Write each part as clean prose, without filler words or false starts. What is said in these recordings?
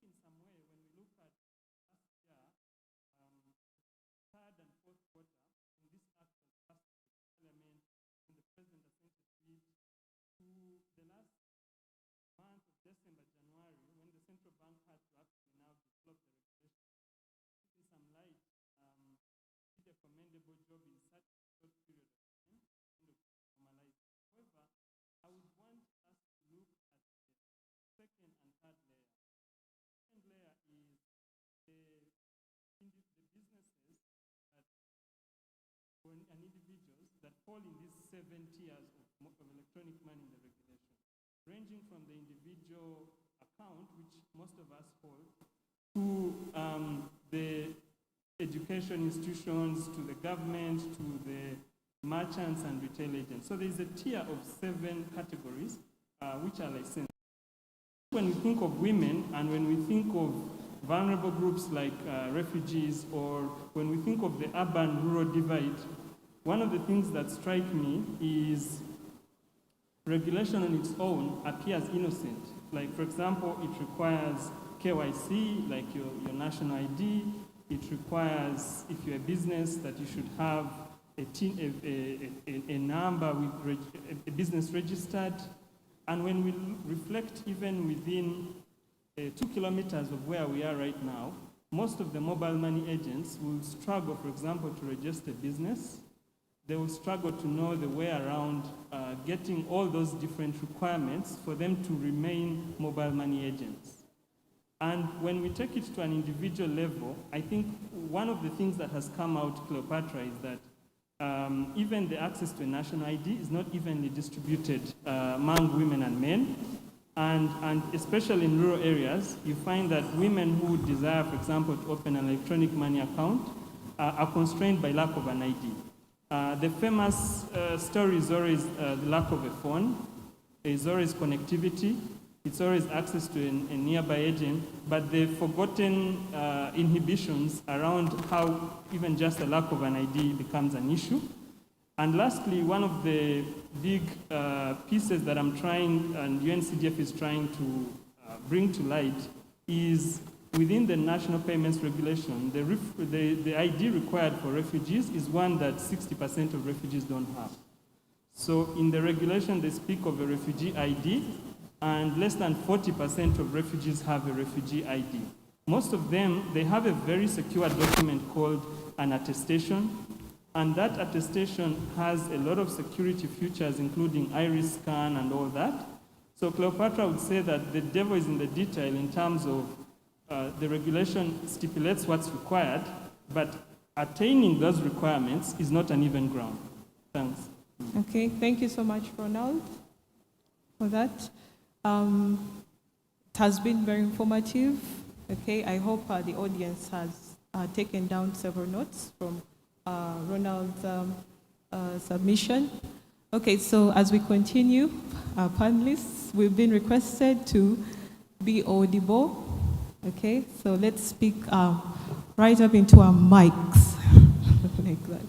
in some way, when we look at last year, third and fourth quarter, when this act was passed by the Parliament, and the President assented to it, to the last month of December, January, when the central bank had to actually now develop the regulation, in some light, did a commendable job in such a short period of time, kind of normalize. However, I would want us to look at the second and third layer. The second layer is the businesses that, and individuals that fall in these 7 tiers of electronic money in the regulation, ranging from the individual account, which most of us hold, to the education institutions, to the government, to the merchants and retail agents. So there's a tier of 7 categories which are licensed. When we think of women and when we think of vulnerable groups like refugees, or when we think of the urban-rural divide, one of the things that strike me is regulation on its own appears innocent. Like, for example, it requires KYC, like your national ID. It requires, if you're a business, that you should have a number with a business registered. And when we reflect even within 2 kilometers of where we are right now, most of the mobile money agents will struggle, for example, to register a business. They will struggle to know the way around getting all those different requirements for them to remain mobile money agents. And when we take it to an individual level, I think one of the things that has come out, Cleopatra, is that even the access to a national ID is not evenly distributed among women and men. And especially in rural areas, you find that women who desire, for example, to open an electronic money account are constrained by lack of an ID. The famous story is always the lack of a phone. It's always connectivity. It's always access to a nearby agent, but the forgotten inhibitions around how even just the lack of an ID becomes an issue. And lastly, one of the big pieces that I'm trying, and UNCDF is trying to bring to light, is within the National Payments Regulation, the ID required for refugees is one that 60% of refugees don't have. So in the regulation, they speak of a refugee ID, and less than 40% of refugees have a refugee ID. Most of them, they have a very secure document called an attestation, and that attestation has a lot of security features, including iris scan and all that. So Cleopatra would say that the devil is in the detail in terms of the regulation stipulates what's required, but attaining those requirements is not an even ground. Thanks. Okay, thank you so much, Ronald, for that. It has been very informative. Okay, I hope the audience has taken down several notes from Ronald's submission. Okay, so as we continue, our panelists, we've been requested to be audible. Okay, so let's speak right up into our mics, like that.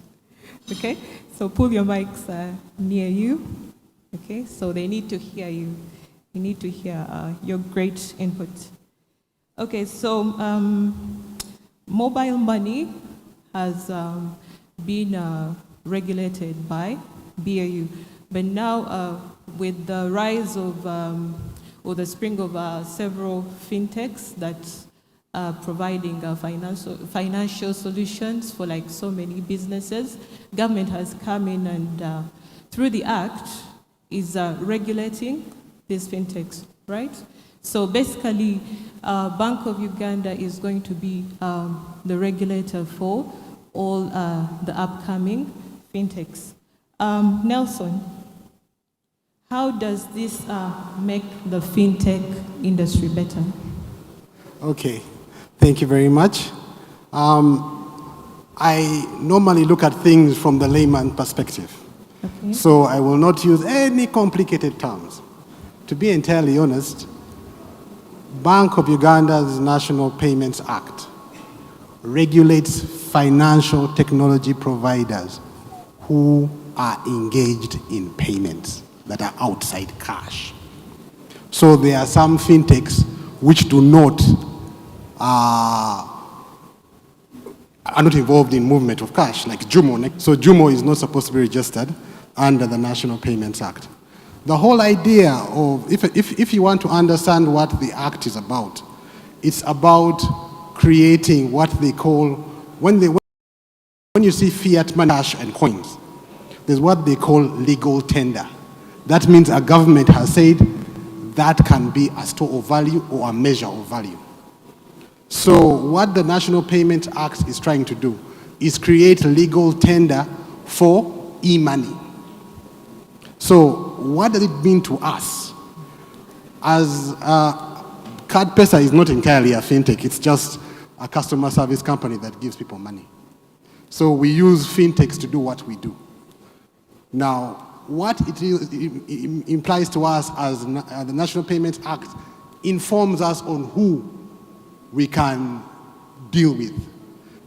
Okay, so pull your mics near you. Okay, so they need to hear you. You need to hear your great input. Okay, so mobile money has been regulated by BAU, but now with the rise of or the spring of several fintechs that are providing financial solutions for like so many businesses, government has come in and through the act is regulating these fintechs, right? So basically, Bank of Uganda is going to be the regulator for all the upcoming fintechs. Nelson, how does this make the fintech industry better? Okay, thank you very much. I normally look at things from the layman perspective. Okay. So I will not use any complicated terms. To be entirely honest, Bank of Uganda's National Payments Act regulates financial technology providers who are engaged in payments that are outside cash. So there are some fintechs which do not are not involved in movement of cash, like Jumo. So Jumo is not supposed to be registered under the National Payments Act. The whole idea of, if you want to understand what the Act is about, it's about creating what they call, when you see fiat money, cash and coins, there's what they call legal tender. That means a government has said that can be a store of value or a measure of value. So what the National Payments Act is trying to do is create legal tender for e-money. So what does it mean to us? As CardPesa is not entirely a fintech, it's just a customer service company that gives people money. So we use fintechs to do what we do. Now, what it implies to us as the National Payments Act informs us on who we can deal with.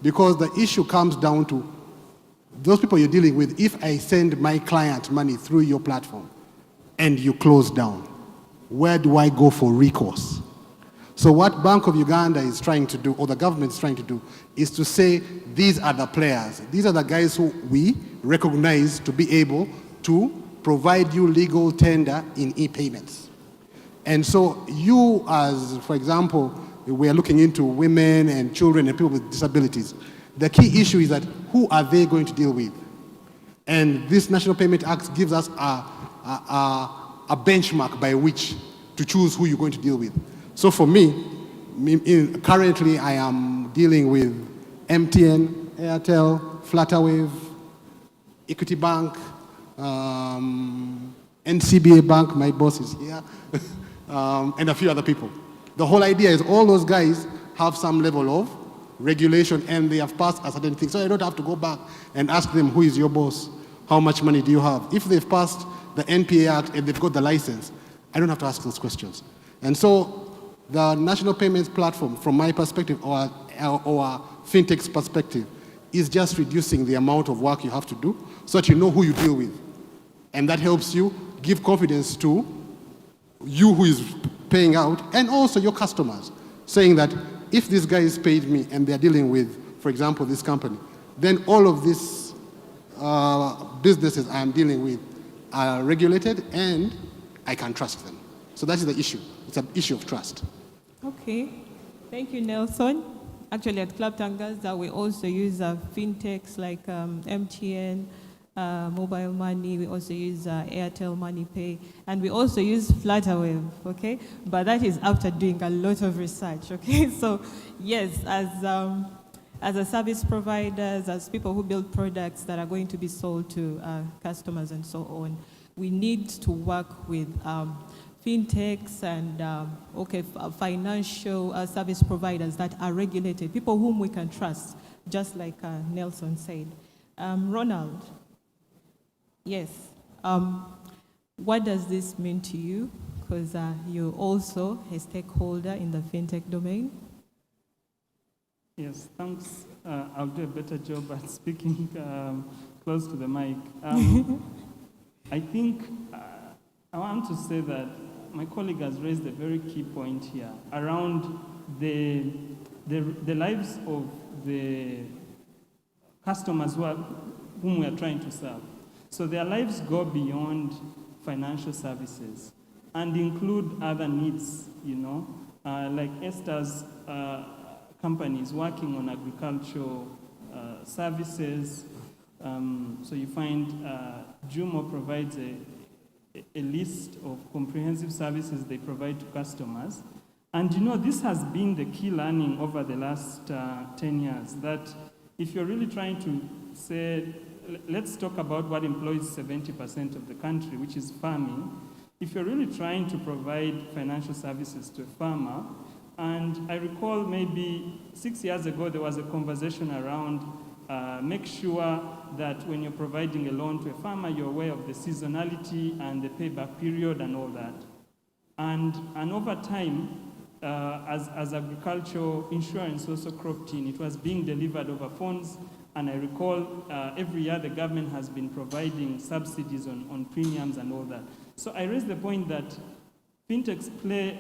Because the issue comes down to those people you're dealing with. If I send my client money through your platform and you close down, where do I go for recourse? So what Bank of Uganda is trying to do, or the government is trying to do, is to say these are the players. These are the guys who we recognize to be able to provide you legal tender in e-payments. And so you, as, for example, we are looking into women and children and people with disabilities. The key issue is that who are they going to deal with? And this National Payment Act gives us a benchmark by which to choose who you're going to deal with. So for me, currently I am dealing with MTN, Airtel, Flutterwave, Equity Bank, NCBA Bank, my boss is here, and a few other people. The whole idea is all those guys have some level of regulation and they have passed a certain thing. So I don't have to go back and ask them, who is your boss? How much money do you have? If they've passed the NPA Act and they've got the license, I don't have to ask those questions. And so the National Payments Platform, from my perspective, or fintech's perspective, is just reducing the amount of work you have to do so that you know who you deal with. And that helps you give confidence to you who is paying out, and also your customers, saying that if this guy is paid me and they're dealing with, for example, this company, then all of these businesses I'm dealing with are regulated and I can trust them. So that is the issue. It's an issue of trust. Okay. Thank you, Nelson. Actually, at Club Tangaza, we also use fintechs like MTN, mobile money. We also use Airtel Money Pay, and we also use Flutterwave, okay? But that is after doing a lot of research, okay? So yes, as a service providers, as people who build products that are going to be sold to customers and so on, we need to work with fintechs and financial service providers that are regulated, people whom we can trust, just like Nelson said. Ronald. Yes. What does this mean to you? Because you're also a stakeholder in the fintech domain. Yes, thanks. I'll do a better job at speaking close to the mic. I think I want to say that my colleague has raised a very key point here around the lives of the customers whom we are trying to serve. So their lives go beyond financial services and include other needs, like Esther's companies working on agricultural services. So you find Jumo provides a list of comprehensive services they provide to customers. And this has been the key learning over the last 10 years, that if you're really trying to say, let's talk about what employs 70% of the country, which is farming. If you're really trying to provide financial services to a farmer, and I recall maybe 6 years ago, there was a conversation around make sure that when you're providing a loan to a farmer, you're aware of the seasonality and the payback period and all that. And over time, as agricultural insurance also cropped in, it was being delivered over phones. And I recall every year the government has been providing subsidies on premiums and all that. So I raised the point that fintechs play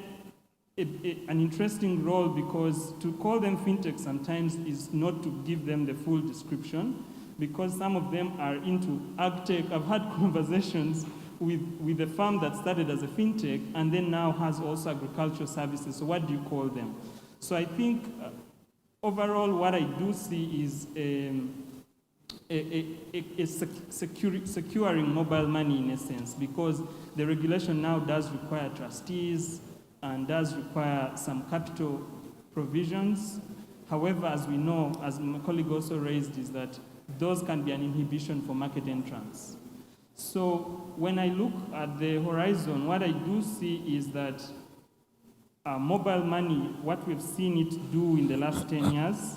an interesting role, because to call them fintech sometimes is not to give them the full description, because some of them are into agtech. I've had conversations with a firm that started as a fintech and then now has also agricultural services. So what do you call them? So I think overall what I do see is securing mobile money in a sense, because the regulation now does require trustees and does require some capital provisions. However, as we know, as my colleague also raised, is that those can be an inhibition for market entrance. So when I look at the horizon, what I do see is that mobile money, what we've seen it do in the last 10 years,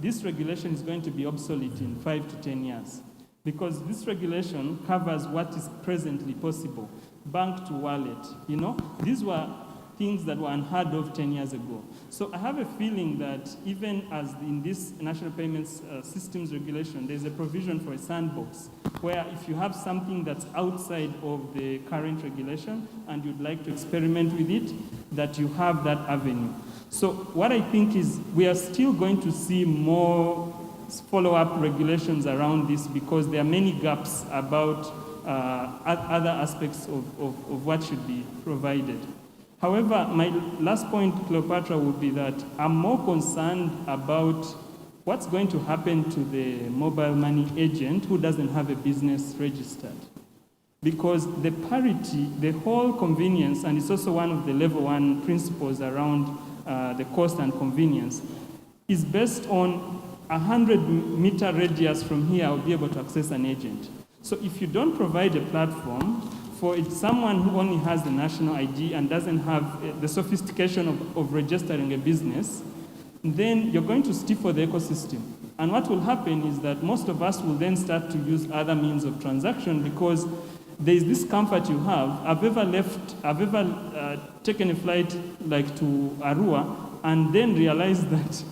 this regulation is going to be obsolete in 5 to 10 years, because this regulation covers what is presently possible, bank to wallet. You know, these were things that were unheard of 10 years ago. So I have a feeling that even as in this National Payments Systems Regulation, there's a provision for a sandbox, where if you have something that's outside of the current regulation and you'd like to experiment with it, that you have that avenue. So what I think is we are still going to see more follow-up regulations around this, because there are many gaps about other aspects of what should be provided. However, my last point, Cleopatra, would be that I'm more concerned about what's going to happen to the mobile money agent who doesn't have a business registered. Because the parity, the whole convenience, and it's also one of the level 1 principles around the cost and convenience, is based on 100-meter radius from here, I'll be able to access an agent. So if you don't provide a platform for someone who only has the national ID and doesn't have the sophistication of registering a business, then you're going to stifle the ecosystem. And what will happen is that most of us will then start to use other means of transaction, because there is this comfort you have. I've ever taken a flight like to Arua and then realized that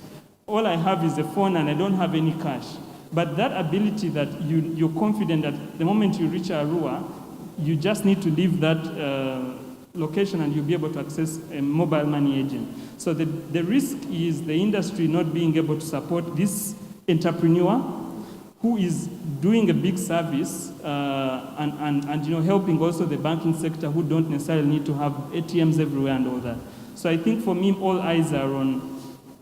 all I have is a phone and I don't have any cash. But that ability that you're confident that the moment you reach Arua, you just need to leave that location and you'll be able to access a mobile money agent. So the risk is the industry not being able to support this entrepreneur who is doing a big service and you know, helping also the banking sector who don't necessarily need to have ATMs everywhere and all that. So I think for me, all eyes are on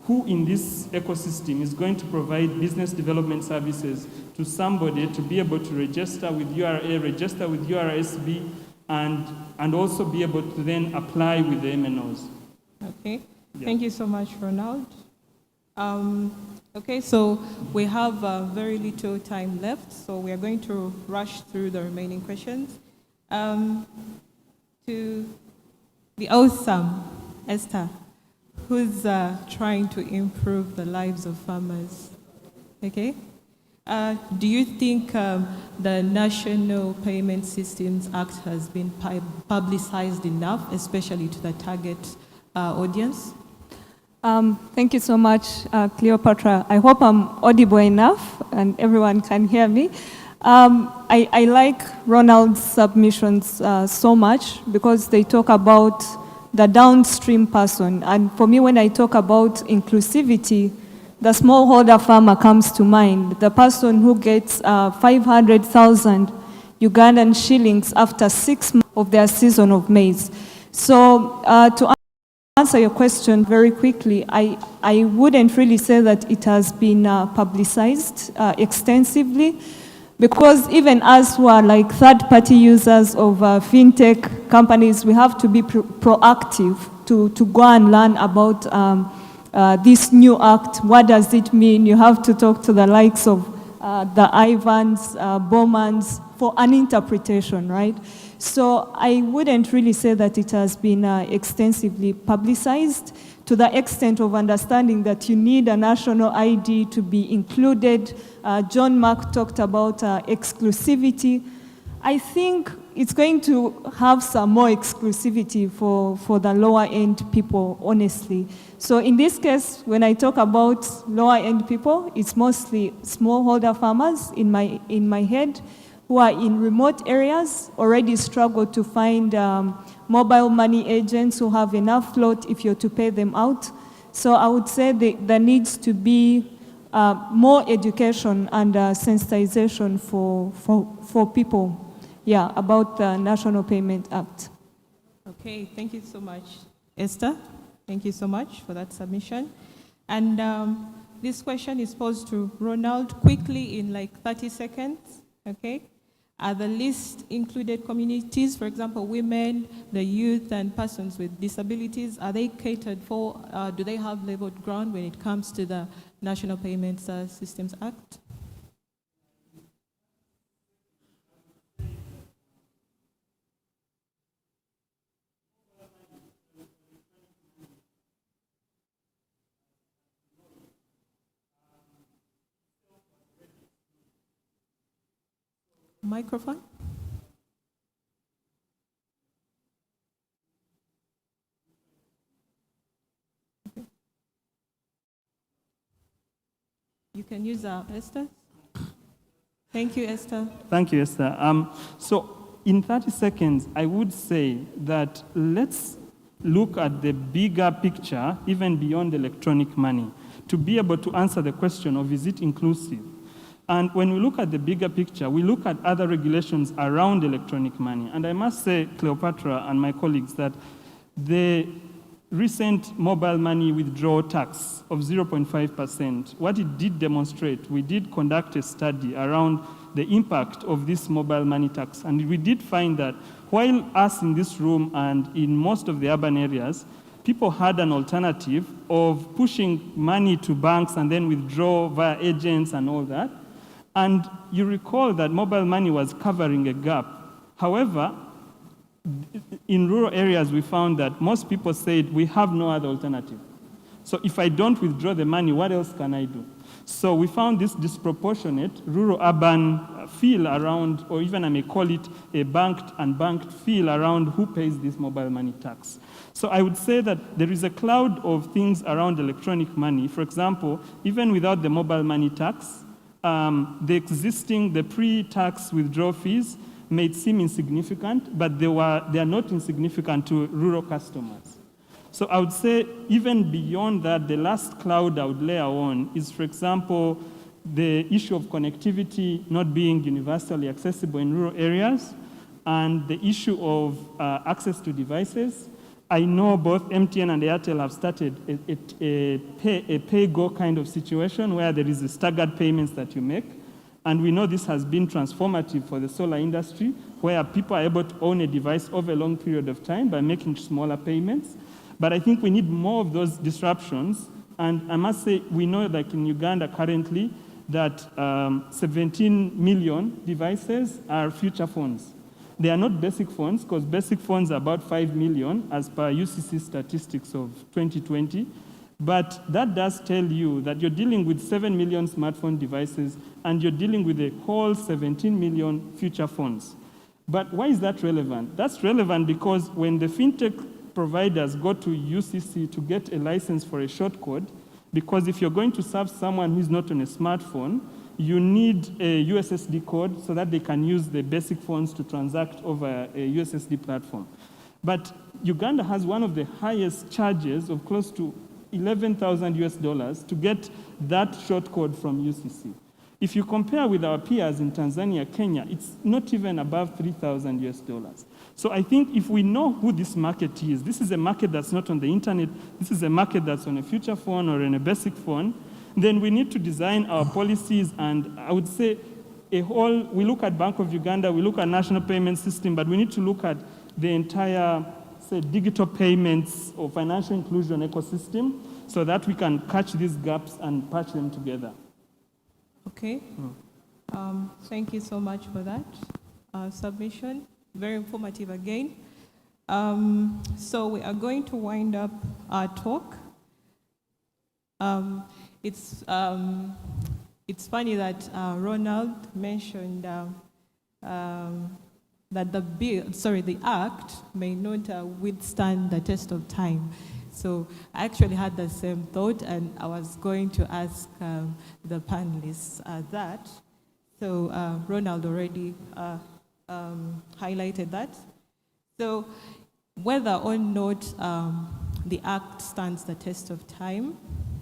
who in this ecosystem is going to provide business development services to somebody to be able to register with URA, register with URSB, and also be able to then apply with the MNOs. Okay, Yeah. Thank you so much, Ronald. Okay, so we have very little time left, so we are going to rush through the remaining questions. To the awesome Esther, who's trying to improve the lives of farmers. Okay? Do you think the National Payment Systems Act has been publicized enough, especially to the target audience? Thank you so much, Cleopatra. I hope I'm audible enough and everyone can hear me. I like Ronald's submissions so much because they talk about the downstream person. And for me, when I talk about inclusivity, the smallholder farmer comes to mind, the person who gets 500,000 Ugandan shillings after 6 months of their season of maize. So to answer your question very quickly, I wouldn't really say that it has been publicized extensively, because even us who are like third-party users of fintech companies, we have to be proactive to go and learn about this new act. What does it mean? You have to talk to the likes of the Ivans, Bowmans for an interpretation, right? So I wouldn't really say that it has been extensively publicized to the extent of understanding that you need a national ID to be included. John Mark talked about exclusivity. I think it's going to have some more exclusivity for the lower-end people, honestly. So in this case, when I talk about lower-end people, it's mostly smallholder farmers in my head, who are in remote areas, already struggle to find mobile money agents who have enough float if you're to pay them out. So I would say there needs to be more education and sensitization for people, about the National Payment Act. Okay, thank you so much, Esther. Thank you so much for that submission. And this question is posed to Ronald quickly in like 30 seconds, okay? Are the list included communities, for example, women, the youth, and persons with disabilities, are they catered for? Do they have leveled ground when it comes to the National Payments Systems Act? Microphone? Okay. You can use Esther. Thank you, Esther. Thank you, Esther. So in 30 seconds, I would say that let's look at the bigger picture, even beyond electronic money, to be able to answer the question of is it inclusive? And when we look at the bigger picture, we look at other regulations around electronic money. And I must say, Cleopatra and my colleagues, that the recent mobile money withdrawal tax of 0.5%, what it did demonstrate, we did conduct a study around the impact of this mobile money tax. And we did find that while us in this room and in most of the urban areas, people had an alternative of pushing money to banks and then withdraw via agents and all that. And you recall that mobile money was covering a gap. However, in rural areas, we found that most people said, we have no other alternative. So if I don't withdraw the money, what else can I do? So we found this disproportionate rural-urban feel around, or even I may call it a banked and unbanked feel around who pays this mobile money tax. So I would say that there is a cloud of things around electronic money. For example, even without the mobile money tax, the pre-tax withdrawal fees may seem insignificant, but they are not insignificant to rural customers. So I would say even beyond that, the last cloud I would layer on is, for example, the issue of connectivity not being universally accessible in rural areas, and the issue of access to devices. I know both MTN and Airtel have started a pay-go kind of situation where there is a staggered payments that you make. And we know this has been transformative for the solar industry, where people are able to own a device over a long period of time by making smaller payments. But I think we need more of those disruptions. And I must say, we know like in Uganda currently that 17 million devices are future phones. They are not basic phones, because basic phones are about 5 million as per UCC statistics of 2020. But that does tell you that you're dealing with 7 million smartphone devices and you're dealing with a whole 17 million future phones. But why is that relevant? That's relevant because when the fintech providers go to UCC to get a license for a short code, because if you're going to serve someone who's not on a smartphone, you need a USSD code so that they can use the basic phones to transact over a USSD platform. But Uganda has one of the highest charges of close to 11,000 US dollars to get that short code from UCC. If you compare with our peers in Tanzania, Kenya, it's not even above 3,000 US dollars. So I think if we know who this market is, this is a market that's not on the internet, this is a market that's on a future phone or in a basic phone, then we need to design our policies, and I would say we look at Bank of Uganda, we look at National Payment System, but we need to look at the entire, say, digital payments or financial inclusion ecosystem so that we can catch these gaps and patch them together. Okay. Thank you so much for that submission. Very informative again. So we are going to wind up our talk. It's funny that Ronald mentioned that the act may not withstand the test of time. So I actually had the same thought, and I was going to ask the panelists that. So Ronald already highlighted that. So whether or not the Act stands the test of time,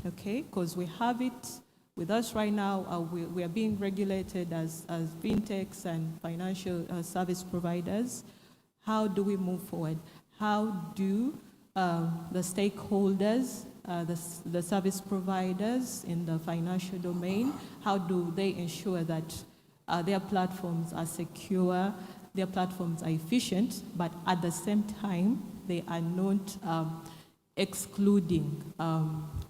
okay, because we have it with us right now. We are being regulated as fintechs and financial service providers. How do we move forward? How do the stakeholders, the service providers in the financial domain, how do they ensure that their platforms are secure, their platforms are efficient, but at the same time, they are not excluding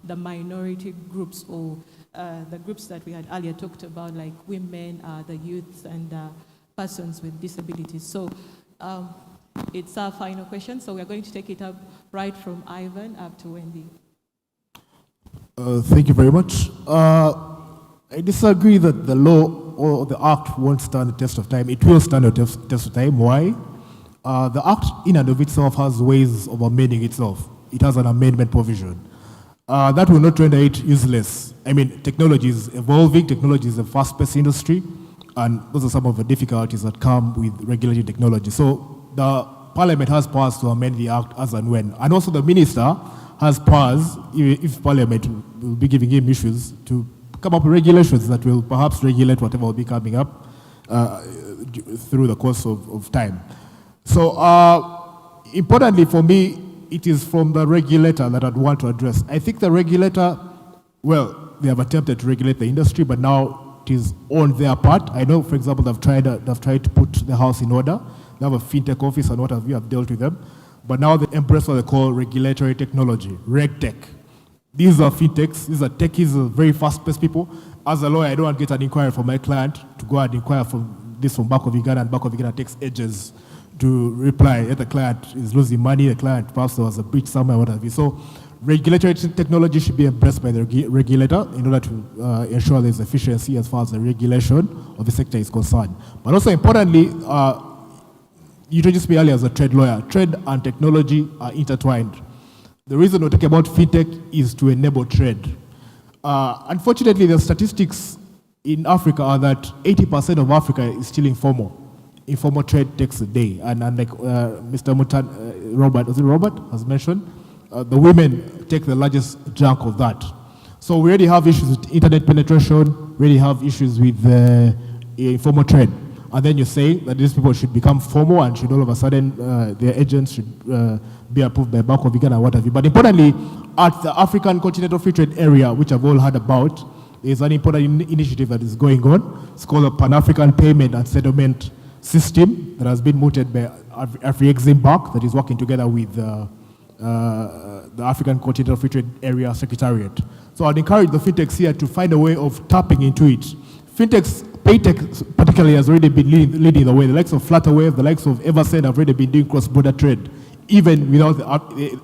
the minority groups or the groups that we had earlier talked about, like women, the youth, and persons with disabilities. So it's our final question, so we're going to take it up right from Ivan up to Wendy. Thank you very much. I disagree that the law or the Act won't stand the test of time. It will stand the test of time. Why? The Act in and of itself has ways of amending itself. It has an amendment provision. That will not render it useless. I mean, technology is evolving, technology is a fast-paced industry, and those are some of the difficulties that come with regulating technology. So the Parliament has powers to amend the Act as and when. And also the Minister has powers, if Parliament will be giving him issues, to come up with regulations that will perhaps regulate whatever will be coming up through the course of time. So importantly for me, it is from the regulator that I'd want to address. I think the regulator, well, they have attempted to regulate the industry, but now it is on their part. I know, for example, they've tried to put the house in order. They have a fintech office and what have you, have dealt with them. But now they embrace what they call regulatory technology, RegTech. These are fintechs, these are techies, very fast-paced people. As a lawyer, I don't want to get an inquiry from my client to go and inquire from Bank of Uganda, and Bank of Uganda takes ages to reply. Yet the client is losing money, the client perhaps there was a breach somewhere, what have you. So regulatory technology should be embraced by the regulator in order to ensure there's efficiency as far as the regulation of the sector is concerned. But also importantly, you introduced me earlier as a trade lawyer. Trade and technology are intertwined. The reason we're talking about fintech is to enable trade. Unfortunately, the statistics in Africa are that 80% of Africa is still informal. Informal trade takes a day. And like Mr. Robert has mentioned, the women take the largest chunk of that. So we already have issues with internet penetration, we already have issues with informal trade. And then you say that these people should become formal and should all of a sudden, their agents should be approved by Bank of Uganda and what have you. But importantly, at the African Continental Free Trade Area, which I've all heard about, there's an important initiative that is going on. It's called the Pan-African Payment and Settlement System that has been mooted by Afri-Exim Bank that is working together with the African Continental Free Trade Area Secretariat. So I'd encourage the fintechs here to find a way of tapping into it. Fintechs, Paytech particularly, has already been leading the way. The likes of Flutterwave, the likes of Eversend have already been doing cross-border trade, even without the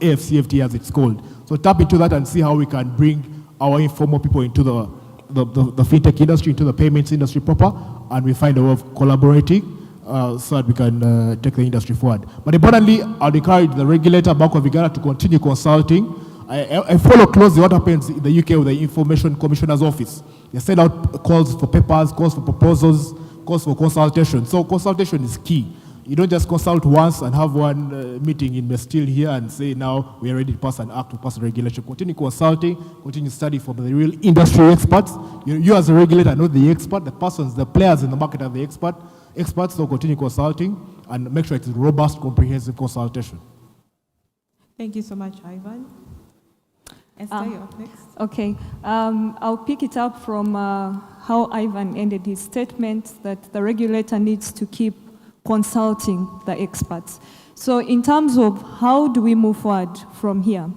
AFCFT as it's called. So tap into that and see how we can bring our informal people into the fintech industry, into the payments industry proper, and we find a way of collaborating so that we can take the industry forward. But importantly, I'd encourage the regulator, Bank of Uganda, to continue consulting. I follow closely what happens in the UK with the Information Commissioner's Office. They send out calls for papers, calls for proposals, calls for consultation. So consultation is key. You don't just consult once and have one meeting in Mestill here and say, now we are ready to pass an act to pass a regulation. Continue consulting, continue studying from the real industry experts. You as a regulator are not the expert, the persons, the players in the market are the experts, so continue consulting and make sure it's robust, comprehensive consultation. Thank you so much, Ivan. Esther, you're up next. Okay, I'll pick it up from how Ivan ended his statement that the regulator needs to keep consulting the experts. So in terms of how do we move forward from here,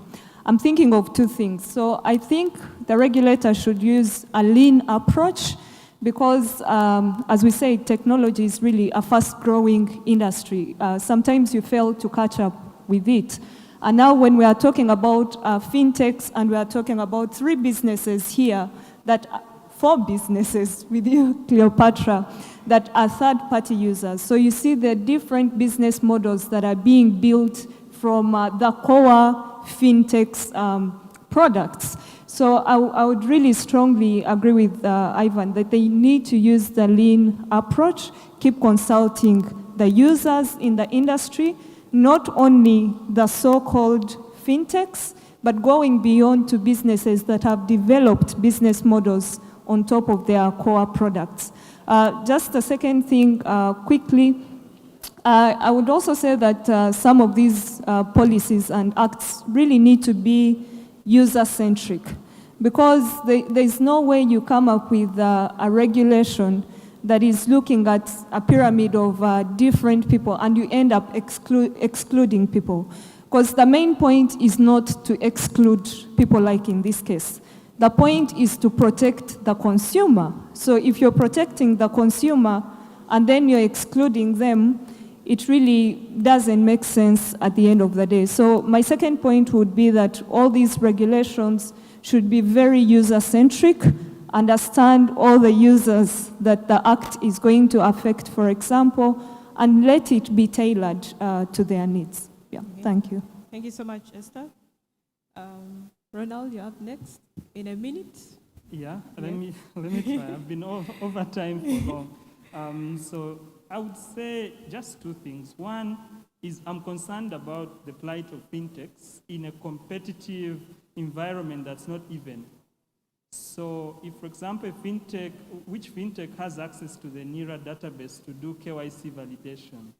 I'm thinking of two things. So I think the regulator should use a lean approach because, as we say, technology is really a fast-growing industry. Sometimes you fail to catch up with it. And now when we are talking about fintechs and we are talking about 3 businesses here, that 4 businesses with you, Cleopatra, that are third-party users. So you see the different business models that are being built from the core fintechs products. So I would really strongly agree with Ivan that they need to use the lean approach, keep consulting the users in the industry, not only the so-called fintechs, but going beyond to businesses that have developed business models on top of their core products. Just a second thing, quickly, I would also say that some of these policies and acts really need to be user-centric, because there's no way you come up with a regulation that is looking at a pyramid of different people and you end up excluding people. Because the main point is not to exclude people like in this case. The point is to protect the consumer. So if you're protecting the consumer and then you're excluding them, it really doesn't make sense at the end of the day. So my second point would be that all these regulations should be very user-centric, understand all the users that the act is going to affect, for example, and let it be tailored to their needs. Yeah, Okay. thank you. Thank you so much, Esther. Ronald, you're up next in a minute. Yeah, let me try. I've been over time for long. So I would say just two things. One is I'm concerned about the plight of fintechs in a competitive environment that's not even. So if, for example, which fintech has access to the NIRA database to do KYC validation?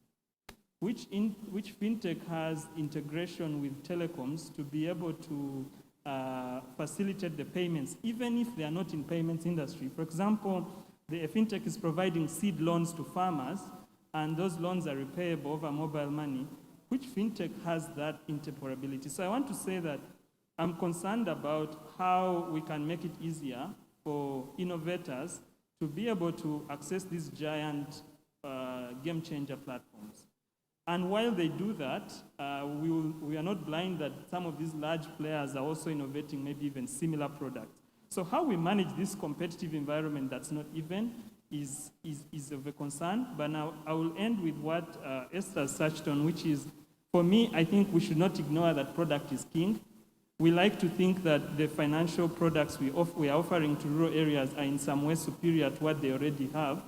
Which fintech has integration with telecoms to be able to facilitate the payments, even if they are not in payments industry? For example, the fintech is providing seed loans to farmers, and those loans are repayable over mobile money. Which fintech has that interoperability? So I want to say that I'm concerned about how we can make it easier for innovators to be able to access these giant game changer platforms. And while they do that, we are not blind that some of these large players are also innovating maybe even similar products. So how we manage this competitive environment that's not even is of a concern. But now I will end with what Esther touched on, which is, for me, I think we should not ignore that product is king. We like to think that the financial products we are offering to rural areas are in some way superior to what they already have.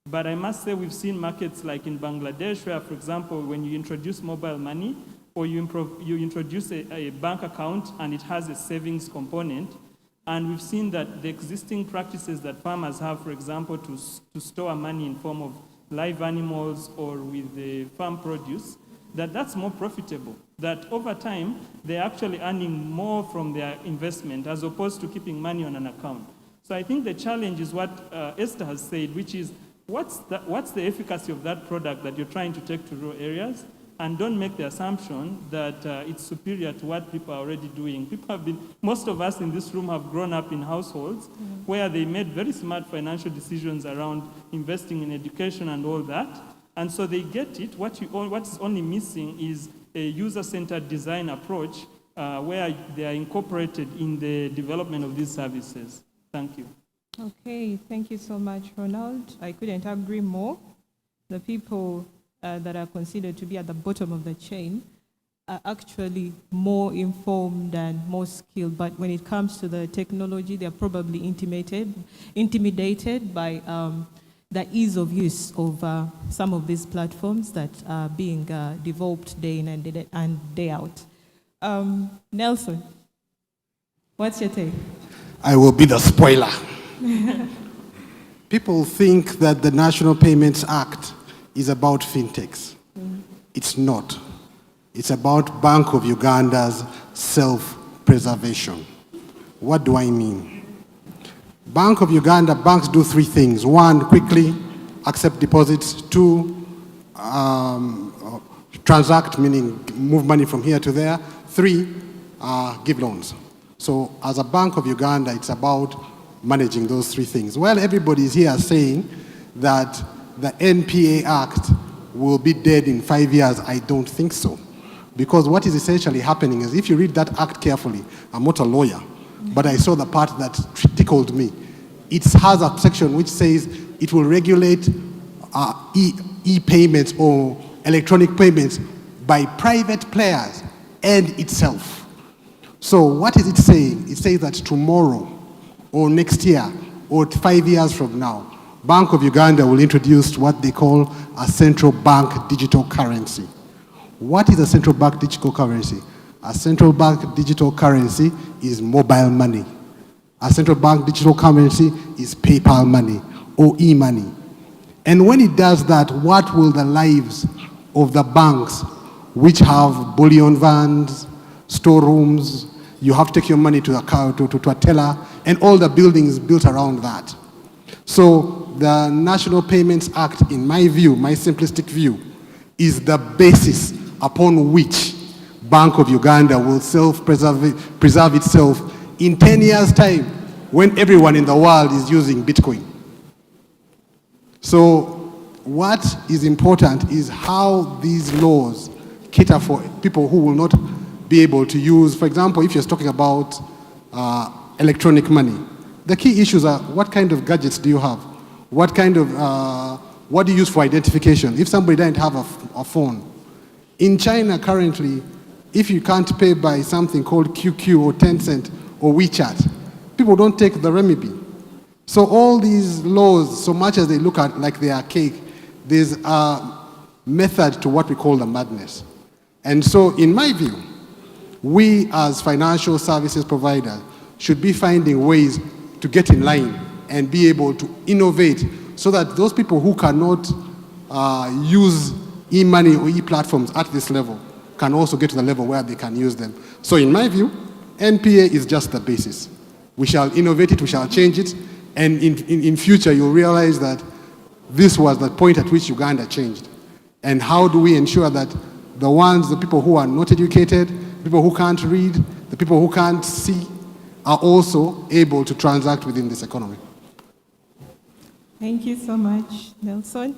But I must say we've seen markets like in Bangladesh where, for example, when you introduce mobile money or you introduce a bank account and it has a savings component, and we've seen that the existing practices that farmers have, for example, to store money in form of live animals or with the farm produce, that's more profitable. That over time, they're actually earning more from their investment as opposed to keeping money on an account. So I think the challenge is what Esther has said, which is, what's the efficacy of that product that you're trying to take to rural areas? And don't make the assumption that it's superior to what people are already doing. Most of us in this room have grown up in households where they made very smart financial decisions around investing in education and all that. And so they get it. What is only missing is a user-centered design approach where they are incorporated in the development of these services. Thank you. Okay, thank you so much, Ronald. I couldn't agree more. The people that are considered to be at the bottom of the chain are actually more informed and more skilled, but when it comes to the technology, they're probably intimidated by the ease of use of some of these platforms that are being developed day in and day out. Nelson, what's your take? I will be the spoiler. People think that the National Payments Act is about fintechs. It's not. It's about Bank of Uganda's self-preservation. What do I mean? Bank of Uganda, banks do three things. One, quickly accept deposits. Two, transact, meaning move money from here to there. Three, give loans. So as a Bank of Uganda, it's about managing those three things. Well, everybody is here saying that the NPA Act will be dead in 5 years. I don't think so. Because what is essentially happening is, if you read that act carefully, I'm not a lawyer, but I saw the part that tickled me. It has a section which says it will regulate e-payments or electronic payments by private players and itself. So what is it saying? It says that tomorrow or next year or 5 years from now, Bank of Uganda will introduce what they call a central bank digital currency. What is a central bank digital currency? A central bank digital currency is mobile money. A central bank digital currency is PayPal money or e-money. And when it does that, what will the lives of the banks, which have bullion vans, storerooms, you have to take your money to a teller, and all the buildings built around that. So the National Payments Act, in my view, my simplistic view, is the basis upon which Bank of Uganda will preserve itself in 10 years' time when everyone in the world is using Bitcoin. So what is important is how these laws cater for people who will not be able to use, for example, if you're talking about electronic money, the key issues are what kind of gadgets do you have? What kind of, what do you use for identification? If somebody doesn't have a phone. In China currently, if you can't pay by something called QQ or Tencent or WeChat, people don't take the renminbi. So all these laws, so much as they look at like they are cake, there's a method to what we call the madness. And so in my view, we as financial services providers should be finding ways to get in line and be able to innovate so that those people who cannot use e-money or e-platforms at this level can also get to the level where they can use them. So in my view, NPA is just the basis. We shall innovate it, we shall change it, and in future you'll realize that this was the point at which Uganda changed. And how do we ensure that the people who are not educated, people who can't read, the people who can't see, are also able to transact within this economy. Thank you so much, Nelson.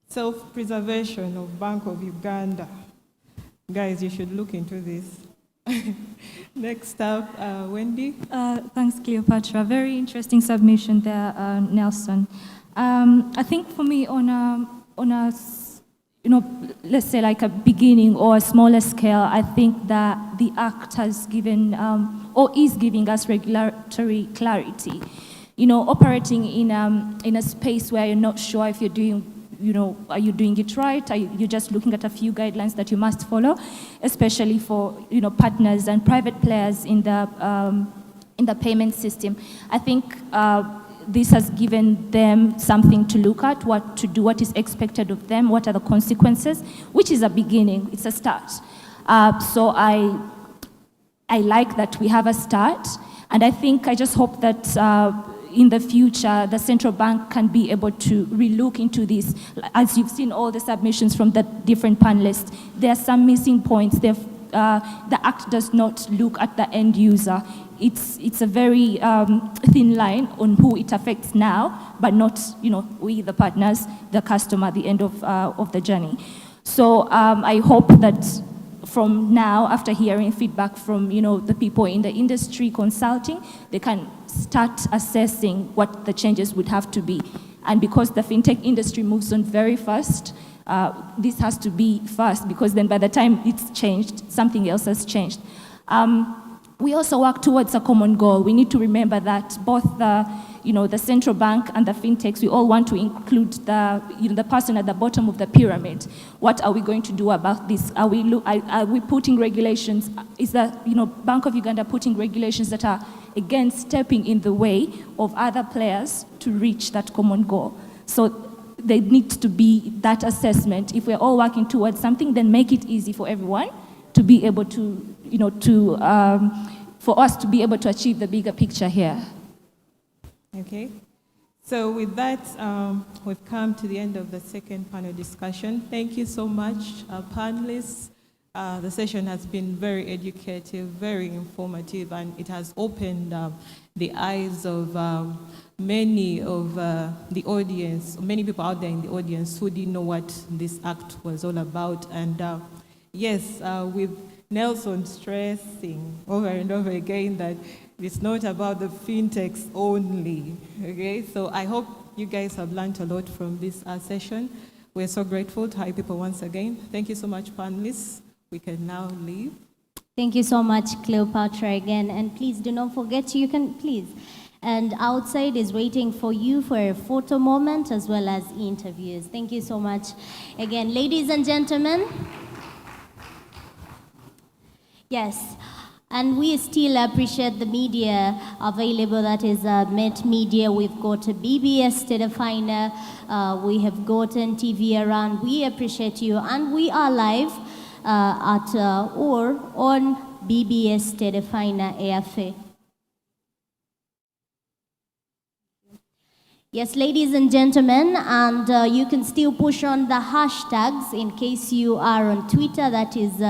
Self-preservation of Bank of Uganda. Guys, you should look into this. Next up, Wendy. Thanks, Cleopatra. Very interesting submission there, Nelson. I think for me, on a let's say like a beginning or a smaller scale, I think that the Act has given or is giving us regulatory clarity. Operating in a space where you're not sure if you're doing, are you doing it right? Are you just looking at a few guidelines that you must follow, especially for partners and private players in the payment system. I think this has given them something to look at, what to do, what is expected of them, what are the consequences, which is a beginning, it's a start. So I like that we have a start, and I just hope that in the future, the central bank can be able to relook into this. As you've seen all the submissions from the different panelists, there are some missing points. The Act does not look at the end user. It's a very thin line on who it affects now, but not, we, the partners, the customer at the end of the journey. So I hope that from now, after hearing feedback from, the people in the industry consulting, they can start assessing what the changes would have to be. And because the fintech industry moves on very fast, this has to be fast, because then by the time it's changed, something else has changed. We also work towards a common goal. We need to remember that both the central bank and the fintechs, we all want to include the person at the bottom of the pyramid. What are we going to do about this? Are we putting regulations? Is the Bank of Uganda putting regulations that are again stepping in the way of other players to reach that common goal? So there needs to be that assessment. If we're all working towards something, then make it easy for everyone to be able to, for us to be able to achieve the bigger picture here. Okay. So with that, we've come to the end of the second panel discussion. Thank you so much, panelists. The session has been very educative, very informative, and it has opened the eyes of many of the audience, many people out there in the audience who didn't know what this act was all about. And yes, with Nelson stressing over and over again that it's not about the fintechs only, okay? So I hope you guys have learned a lot from this session. We're so grateful to have people once again. Thank you so much, panelists. We can now leave. Thank you so much, Cleopatra, again. And please do not forget, you can, please. And outside is waiting for you for a photo moment as well as interviews. Thank you so much. Again, ladies and gentlemen, Yes, and we still appreciate the media available, that is Met Media. We've got a BBS Telefina, we have gotten TV around. We appreciate you, and we are live or on BBS Telefina AFA. Yes, ladies and gentlemen, and you can still push on the hashtags in case you are on Twitter. That is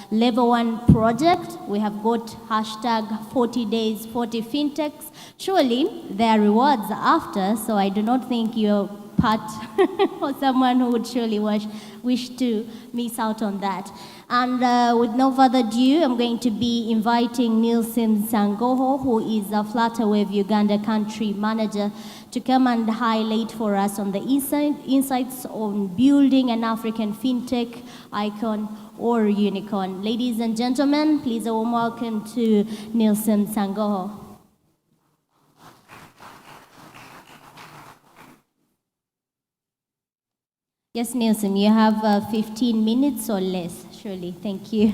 Level 1 Project. We have got hashtag 40 days, 40 fintechs. Surely there are rewards after, so I do not think you're part or someone who would surely wish to miss out on that. And with no further ado, I'm going to be inviting Jameson Sangoho, who is a Flutterwave Uganda country manager, to come and highlight for us on the insights on building an African fintech icon or unicorn. Ladies and gentlemen, please a warm welcome to Jameson Sangoho. Yes, Jameson, you have 15 minutes or less, surely. Thank you.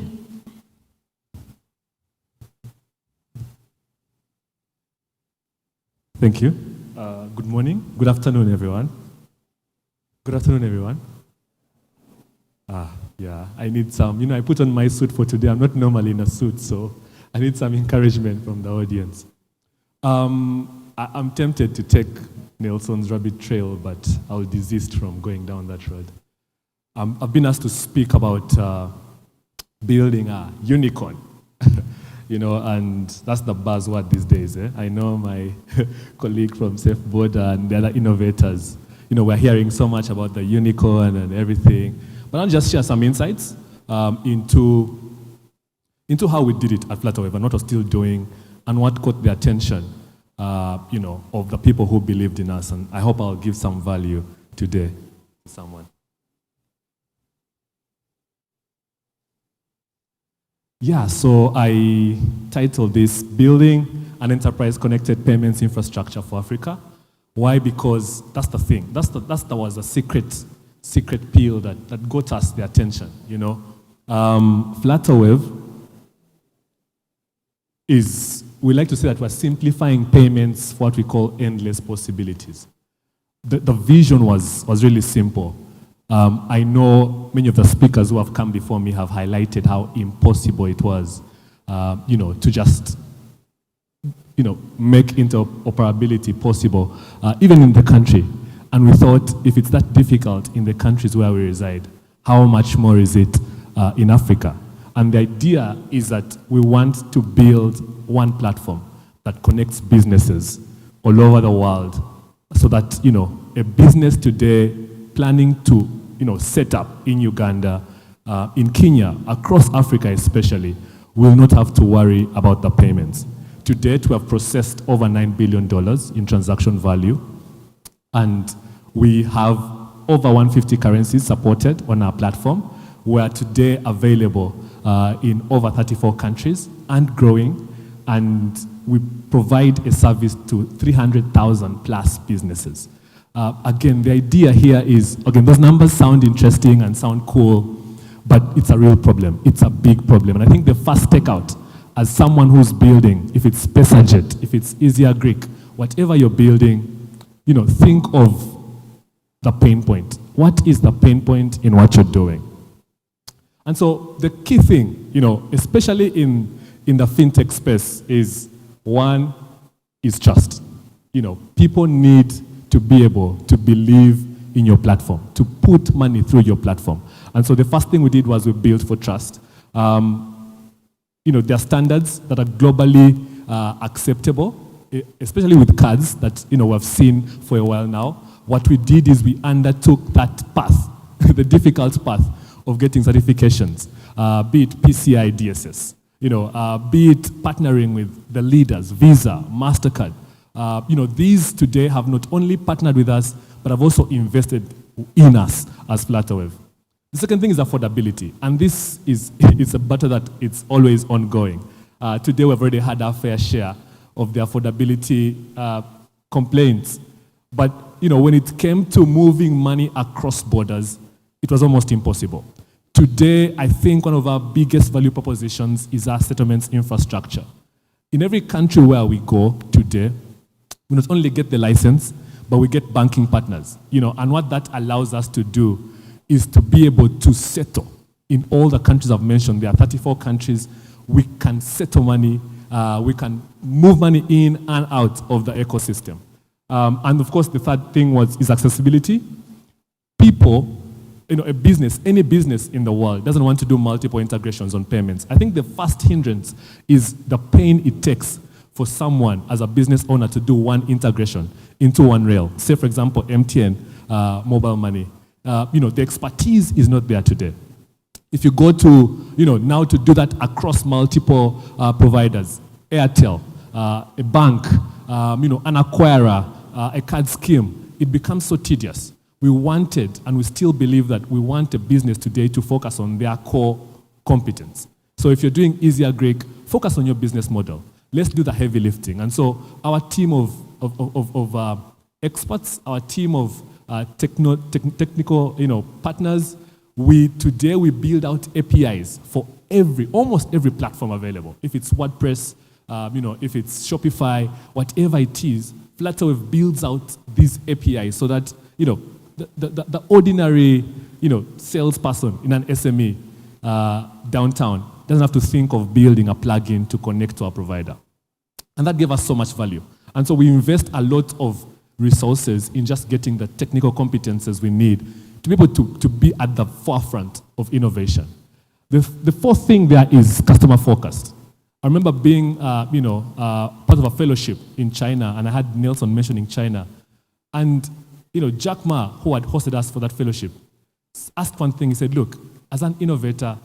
Thank you. Good morning. Good afternoon, everyone. Good afternoon, everyone. Yeah, I need some, I put on my suit for today. I'm not normally in a suit, so I need some encouragement from the audience. I'm tempted to take Nelson's rabbit trail, but I'll desist from going down that road. I've been asked to speak about building a unicorn. And that's the buzzword these days. I know my colleague from SafeBoard and the other innovators, we're hearing so much about the unicorn and everything. But I'll just share some insights into how we did it at Flutterwave and what we're still doing and what caught the attention, of the people who believed in us. And I hope I'll give some value today to someone. Yeah, so I titled this Building an Enterprise Connected Payments Infrastructure for Africa. Why? Because that's the thing. That was a secret pill that got us the attention, Flutterwave we like to say that we're simplifying payments for what we call endless possibilities. The vision was really simple. I know many of the speakers who have come before me have highlighted how impossible it was, to just, make interoperability possible, even in the country. And we thought, if it's that difficult in the countries where we reside, how much more is it in Africa? And the idea is that we want to build one platform that connects businesses all over the world so that, a business today planning to, set up in Uganda, in Kenya, across Africa especially, will not have to worry about the payments. To date, we have processed over $9 billion in transaction value, and we have over 150 currencies supported on our platform. We are today available in over 34 countries and growing, and we provide a service to 300,000 plus businesses. Again, the idea here is, those numbers sound interesting and sound cool, but it's a real problem. It's a big problem. And I think the first takeout, as someone who's building, if it's PesaJet, if it's Easier Greek, whatever you're building, think of the pain point. What is the pain point in what you're doing? And so the key thing, especially in the fintech space is, one, is trust. People need to be able to believe in your platform, to put money through your platform. And so the first thing we did was we built for trust. There are standards that are globally acceptable, especially with cards that we've seen for a while now. What we did is we undertook that path, the difficult path of getting certifications, be it PCI DSS, be it partnering with the leaders, Visa, MasterCard. These today have not only partnered with us, but have also invested in us as Flutterwave. The second thing is affordability, and this is it's a battle that it's always ongoing. Today we've already had our fair share of the affordability complaints, but when it came to moving money across borders, it was almost impossible. Today, I think one of our biggest value propositions is our settlements infrastructure. In every country where we go today, we not only get the license, but we get banking partners. And what that allows us to do is to be able to settle in all the countries I've mentioned. There are 34 countries. We can settle money. We can move money in and out of the ecosystem. And of course, the third thing is accessibility. People, a business, any business in the world doesn't want to do multiple integrations on payments. I think the first hindrance is the pain it takes for someone as a business owner to do one integration into one rail. Say, for example, MTN, mobile money. The expertise is not there today. If you go to, now to do that across multiple providers, Airtel, a bank, an acquirer, a card scheme, it becomes so tedious. We wanted, and we still believe that we want a business today to focus on their core competence. So if you're doing easier Greek, focus on your business model. Let's do the heavy lifting. And so our team of experts, our team of technical partners, today we build out APIs for almost every platform available. If it's WordPress, if it's Shopify, whatever it is, Flutterwave builds out these APIs so that the ordinary salesperson in an SME downtown doesn't have to think of building a plugin to connect to our provider. And that gave us so much value. And so we invest a lot of resources in just getting the technical competences we need to be able to be at the forefront of innovation. The fourth thing there is customer focused. I remember being part of a fellowship in China, and I had Nelson mentioning China. And Jack Ma, who had hosted us for that fellowship, asked one thing. He said, look, as an innovator,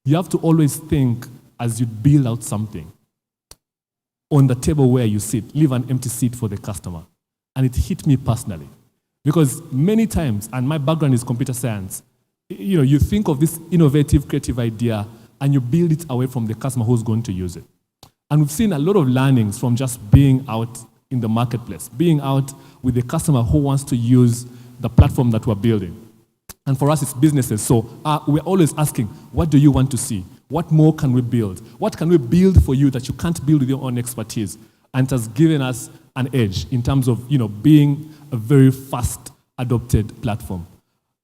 you have to always think as you build out something. On the table where you sit, leave an empty seat for the customer. And it hit me personally. Because many times, and my background is computer science, you think of this innovative, creative idea, and you build it away from the customer who's going to use it. And we've seen a lot of learnings from just being out in the marketplace, being out with the customer who wants to use the platform that we're building. And for us, it's businesses. So we're always asking, what do you want to see? What more can we build? What can we build for you that you can't build with your own expertise? And it has given us an edge in terms of being a very fast adopted platform.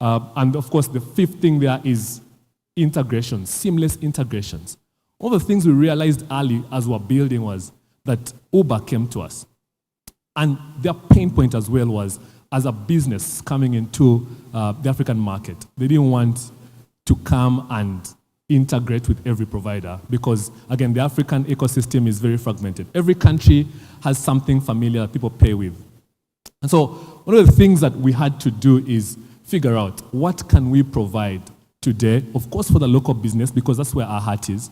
And of course, the fifth thing there is integrations, seamless integrations. One of the things we realized early as we were building was that Uber came to us. And their pain point as well was, as a business coming into the African market, they didn't want to come and integrate with every provider because, again, the African ecosystem is very fragmented. Every country has something familiar that people pay with. And so one of the things that we had to do is figure out what can we provide today, of course, for the local business, because that's where our heart is,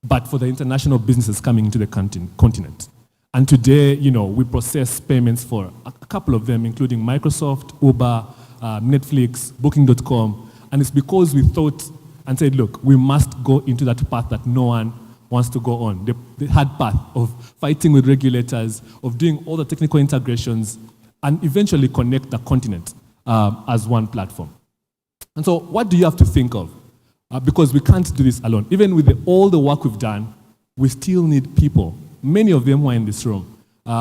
but for the international businesses coming into the continent. And today, we process payments for a couple of them, including Microsoft, Uber, Netflix, Booking.com. And it's because we thought and said, look, we must go into that path that no one wants to go on. The hard path of fighting with regulators, of doing all the technical integrations, and eventually connect the continent as one platform. And so what do you have to think of? Because we can't do this alone. Even with all the work we've done, we still need people. Many of them who are in this room.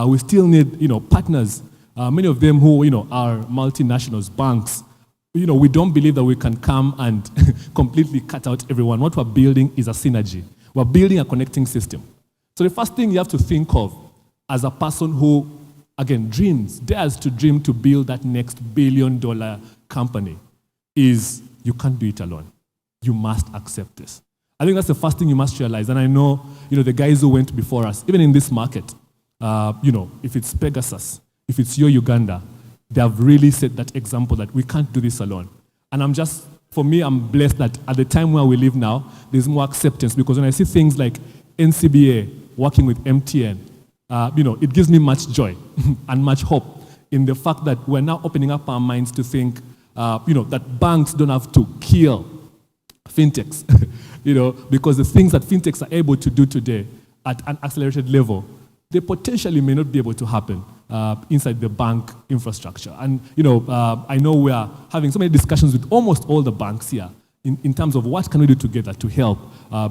We still need, partners. Many of them who, are multinationals, banks. We don't believe that we can come and completely cut out everyone. What we're building is a synergy. We're building a connecting system. So the first thing you have to think of as a person who, again, dares to dream to build that next billion-dollar company is you can't do it alone. You must accept this. I think that's the first thing you must realize. And I know, the guys who went before us, even in this market, if it's Pegasus, if it's Yo Uganda, they have really set that example that we can't do this alone. And I'm blessed that at the time where we live now, there's more acceptance because when I see things like NCBA working with MTN, it gives me much joy and much hope in the fact that we're now opening up our minds to think, that banks don't have to kill fintechs, because the things that fintechs are able to do today at an accelerated level, they potentially may not be able to happen inside the bank infrastructure. And, I know we are having so many discussions with almost all the banks here, in terms of what can we do together to help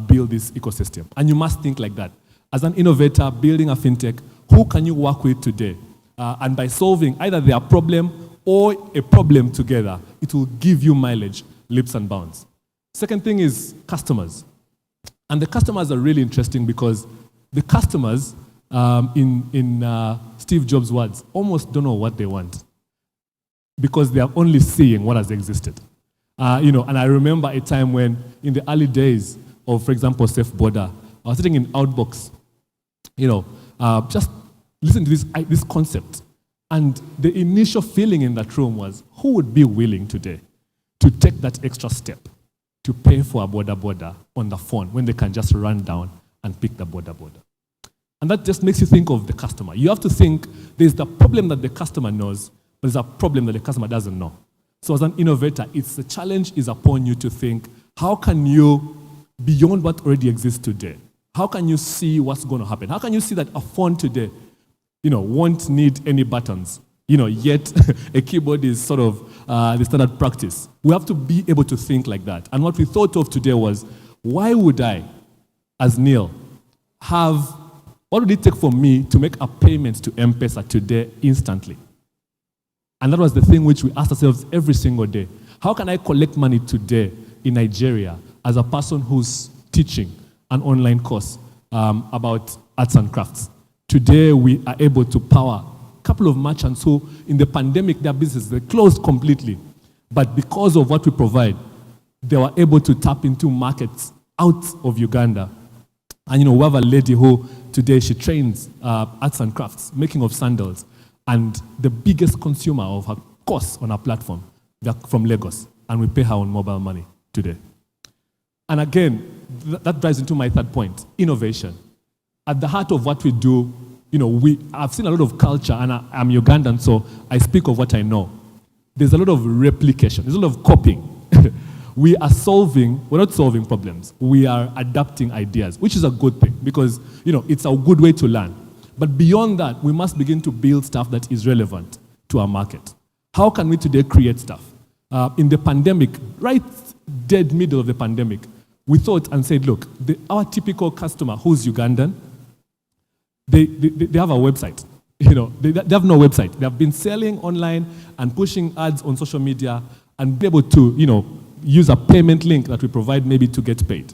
build this ecosystem. And you must think like that. As an innovator building a fintech, who can you work with today? And by solving either their problem or a problem together, it will give you mileage, leaps and bounds. Second thing is customers. And the customers are really interesting because the customers, in Steve Jobs' words, almost don't know what they want because they are only seeing what has existed. And I remember a time when, in the early days of, for example, Safe Border, I was sitting in Outbox, just listening to this concept. And the initial feeling in that room was, who would be willing today to take that extra step to pay for a border on the phone when they can just run down and pick the border? And that just makes you think of the customer. You have to think there's the problem that the customer knows, but there's a problem that the customer doesn't know. So as an innovator, the challenge is upon you to think, how can you, beyond what already exists today, how can you see what's going to happen? How can you see that a phone today, won't need any buttons, yet a keyboard is sort of the standard practice. We have to be able to think like that. And what we thought of today was, why would I, as Neil, what would it take for me to make a payment to M-Pesa today instantly? And that was the thing which we asked ourselves every single day. How can I collect money today in Nigeria as a person who's teaching an online course about arts and crafts? Today, we are able to power a couple of merchants who, in the pandemic, their business, they closed completely. But because of what we provide, they were able to tap into markets out of Uganda. And we have a lady who, today, she trains arts and crafts, making of sandals. And the biggest consumer of her course on our platform, they're from Lagos. And we pay her on mobile money today. And again, that drives into my third point, innovation. At the heart of what we do, I've seen a lot of culture, and I'm Ugandan, so I speak of what I know. There's a lot of replication. There's a lot of copying. We're not solving problems. We are adapting ideas, which is a good thing because, it's a good way to learn. But beyond that, we must begin to build stuff that is relevant to our market. How can we today create stuff? In the pandemic, right dead middle of the pandemic, we thought and said, look, our typical customer who's Ugandan, they have a website. They have no website. They have been selling online and pushing ads on social media and be able to, use a payment link that we provide maybe to get paid.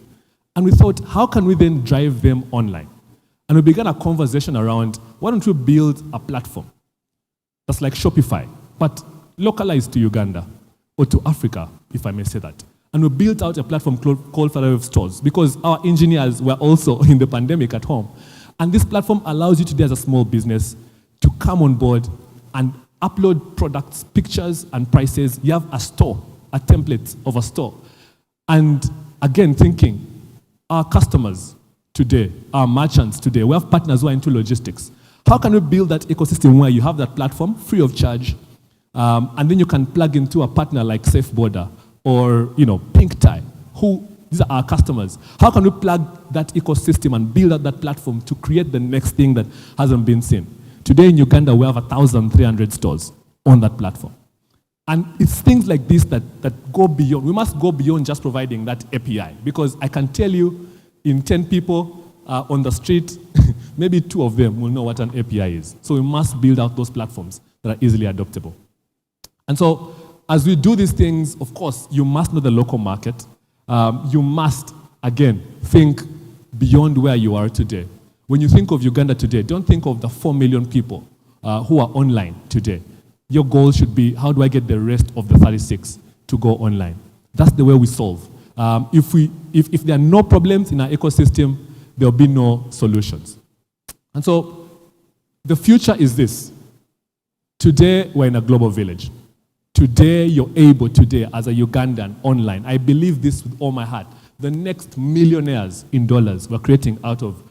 And we thought, how can we then drive them online? And we began a conversation around, why don't we build a platform that's like Shopify, but localized to Uganda or to Africa, if I may say that. And we built out a platform called Flutterwave Stores because our engineers were also in the pandemic at home. And this platform allows you today as a small business to come on board and upload products, pictures, and prices. You have a store, a template of a store. And again, thinking, our customers today, our merchants today, we have partners who are into logistics. How can we build that ecosystem where you have that platform free of charge, and then you can plug into a partner like Safe Border or Pink Tie, these are our customers. How can we plug that ecosystem and build out that platform to create the next thing that hasn't been seen? Today in Uganda, we have 1,300 stores on that platform. And it's things like this that go beyond. We must go beyond just providing that API because I can tell you in 10 people on the street, maybe 2 of them will know what an API is. So we must build out those platforms that are easily adoptable. And so as we do these things, of course, you must know the local market. You must, again, think beyond where you are today. When you think of Uganda today, don't think of the 4 million people who are online today. Your goal should be, how do I get the rest of the 36 to go online? That's the way we solve. If there are no problems in our ecosystem, there will be no solutions. And so the future is this. Today, we're in a global village. Today, you're able today as a Ugandan online. I believe this with all my heart. The next millionaires in dollars we're creating out of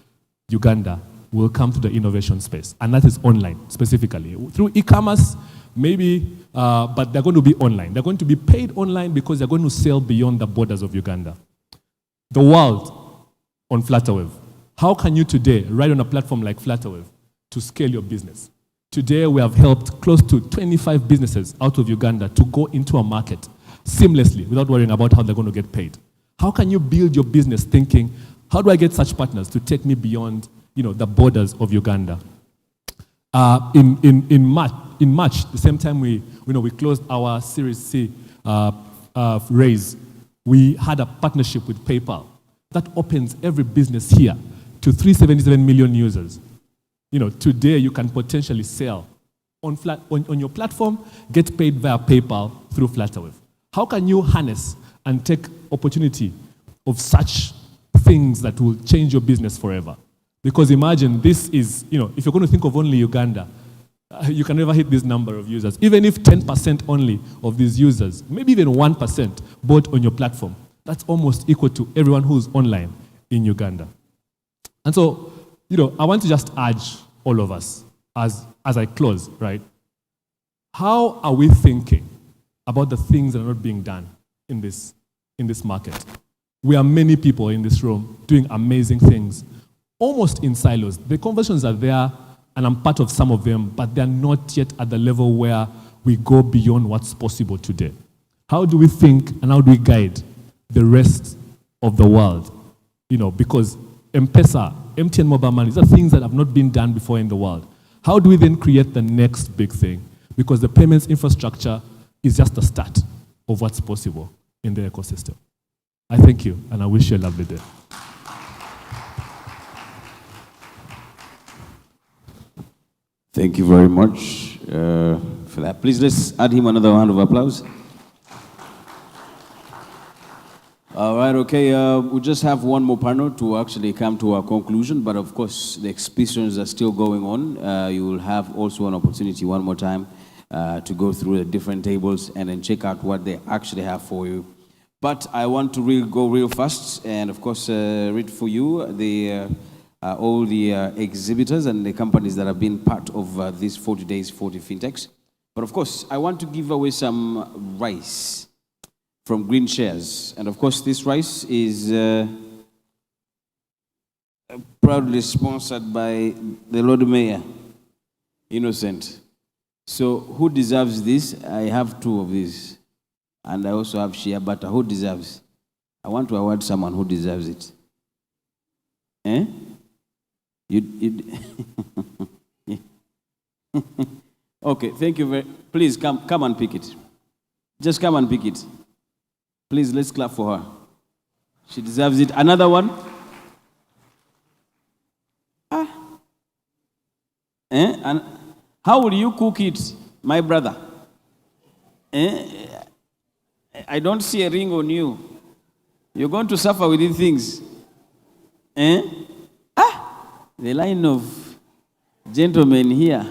Uganda will come to the innovation space. And that is online, specifically. Through e-commerce, maybe, but they're going to be online. They're going to be paid online because they're going to sell beyond the borders of Uganda. The world on Flutterwave. How can you today ride on a platform like Flutterwave to scale your business? Today, we have helped close to 25 businesses out of Uganda to go into a market seamlessly without worrying about how they're going to get paid? How can you build your business thinking, how do I get such partners to take me beyond, the borders of Uganda? In March, the same time we closed our Series C raise, we had a partnership with PayPal that opens every business here to 377 million users. Today you can potentially sell on your platform, get paid via PayPal through Flutterwave. How can you harness and take opportunity of such things that will change your business forever? Because imagine this is, if you're going to think of only Uganda, you can never hit this number of users. Even if 10% only of these users, maybe even 1% bought on your platform, that's almost equal to everyone who's online in Uganda. And so, I want to just urge all of us as I close, right? How are we thinking about the things that are not being done in this market? We are many people in this room doing amazing things, almost in silos. The conversations are there, and I'm part of some of them, but they're not yet at the level where we go beyond what's possible today. How do we think and how do we guide the rest of the world? Because M-Pesa, MTN mobile money, these are things that have not been done before in the world. How do we then create the next big thing? Because the payments infrastructure is just the start of what's possible in the ecosystem. I thank you, and I wish you a lovely day. Thank you very much for that. Please, let's add him another round of applause. All right, okay. We just have one more panel to actually come to our conclusion, but of course, the exhibitions are still going on. You will have also an opportunity one more time to go through the different tables and then check out what they actually have for you. But I want to go real fast and, of course, read for you all the exhibitors and the companies that have been part of these 40 days, 40 fintechs. But of course, I want to give away some rice from Green Shares. And of course, this rice is proudly sponsored by the Lord Mayor, Innocent. So who deserves this? I have 2 of these. And I also have shea butter. Who deserves? I want to award someone who deserves it. Eh? Okay, thank you very. Please come and pick it. Just come and pick it. Please, let's clap for her. She deserves it. Another one. And how will you cook it, my brother? I don't see a ring on you. You're going to suffer with these things. The line of gentlemen here.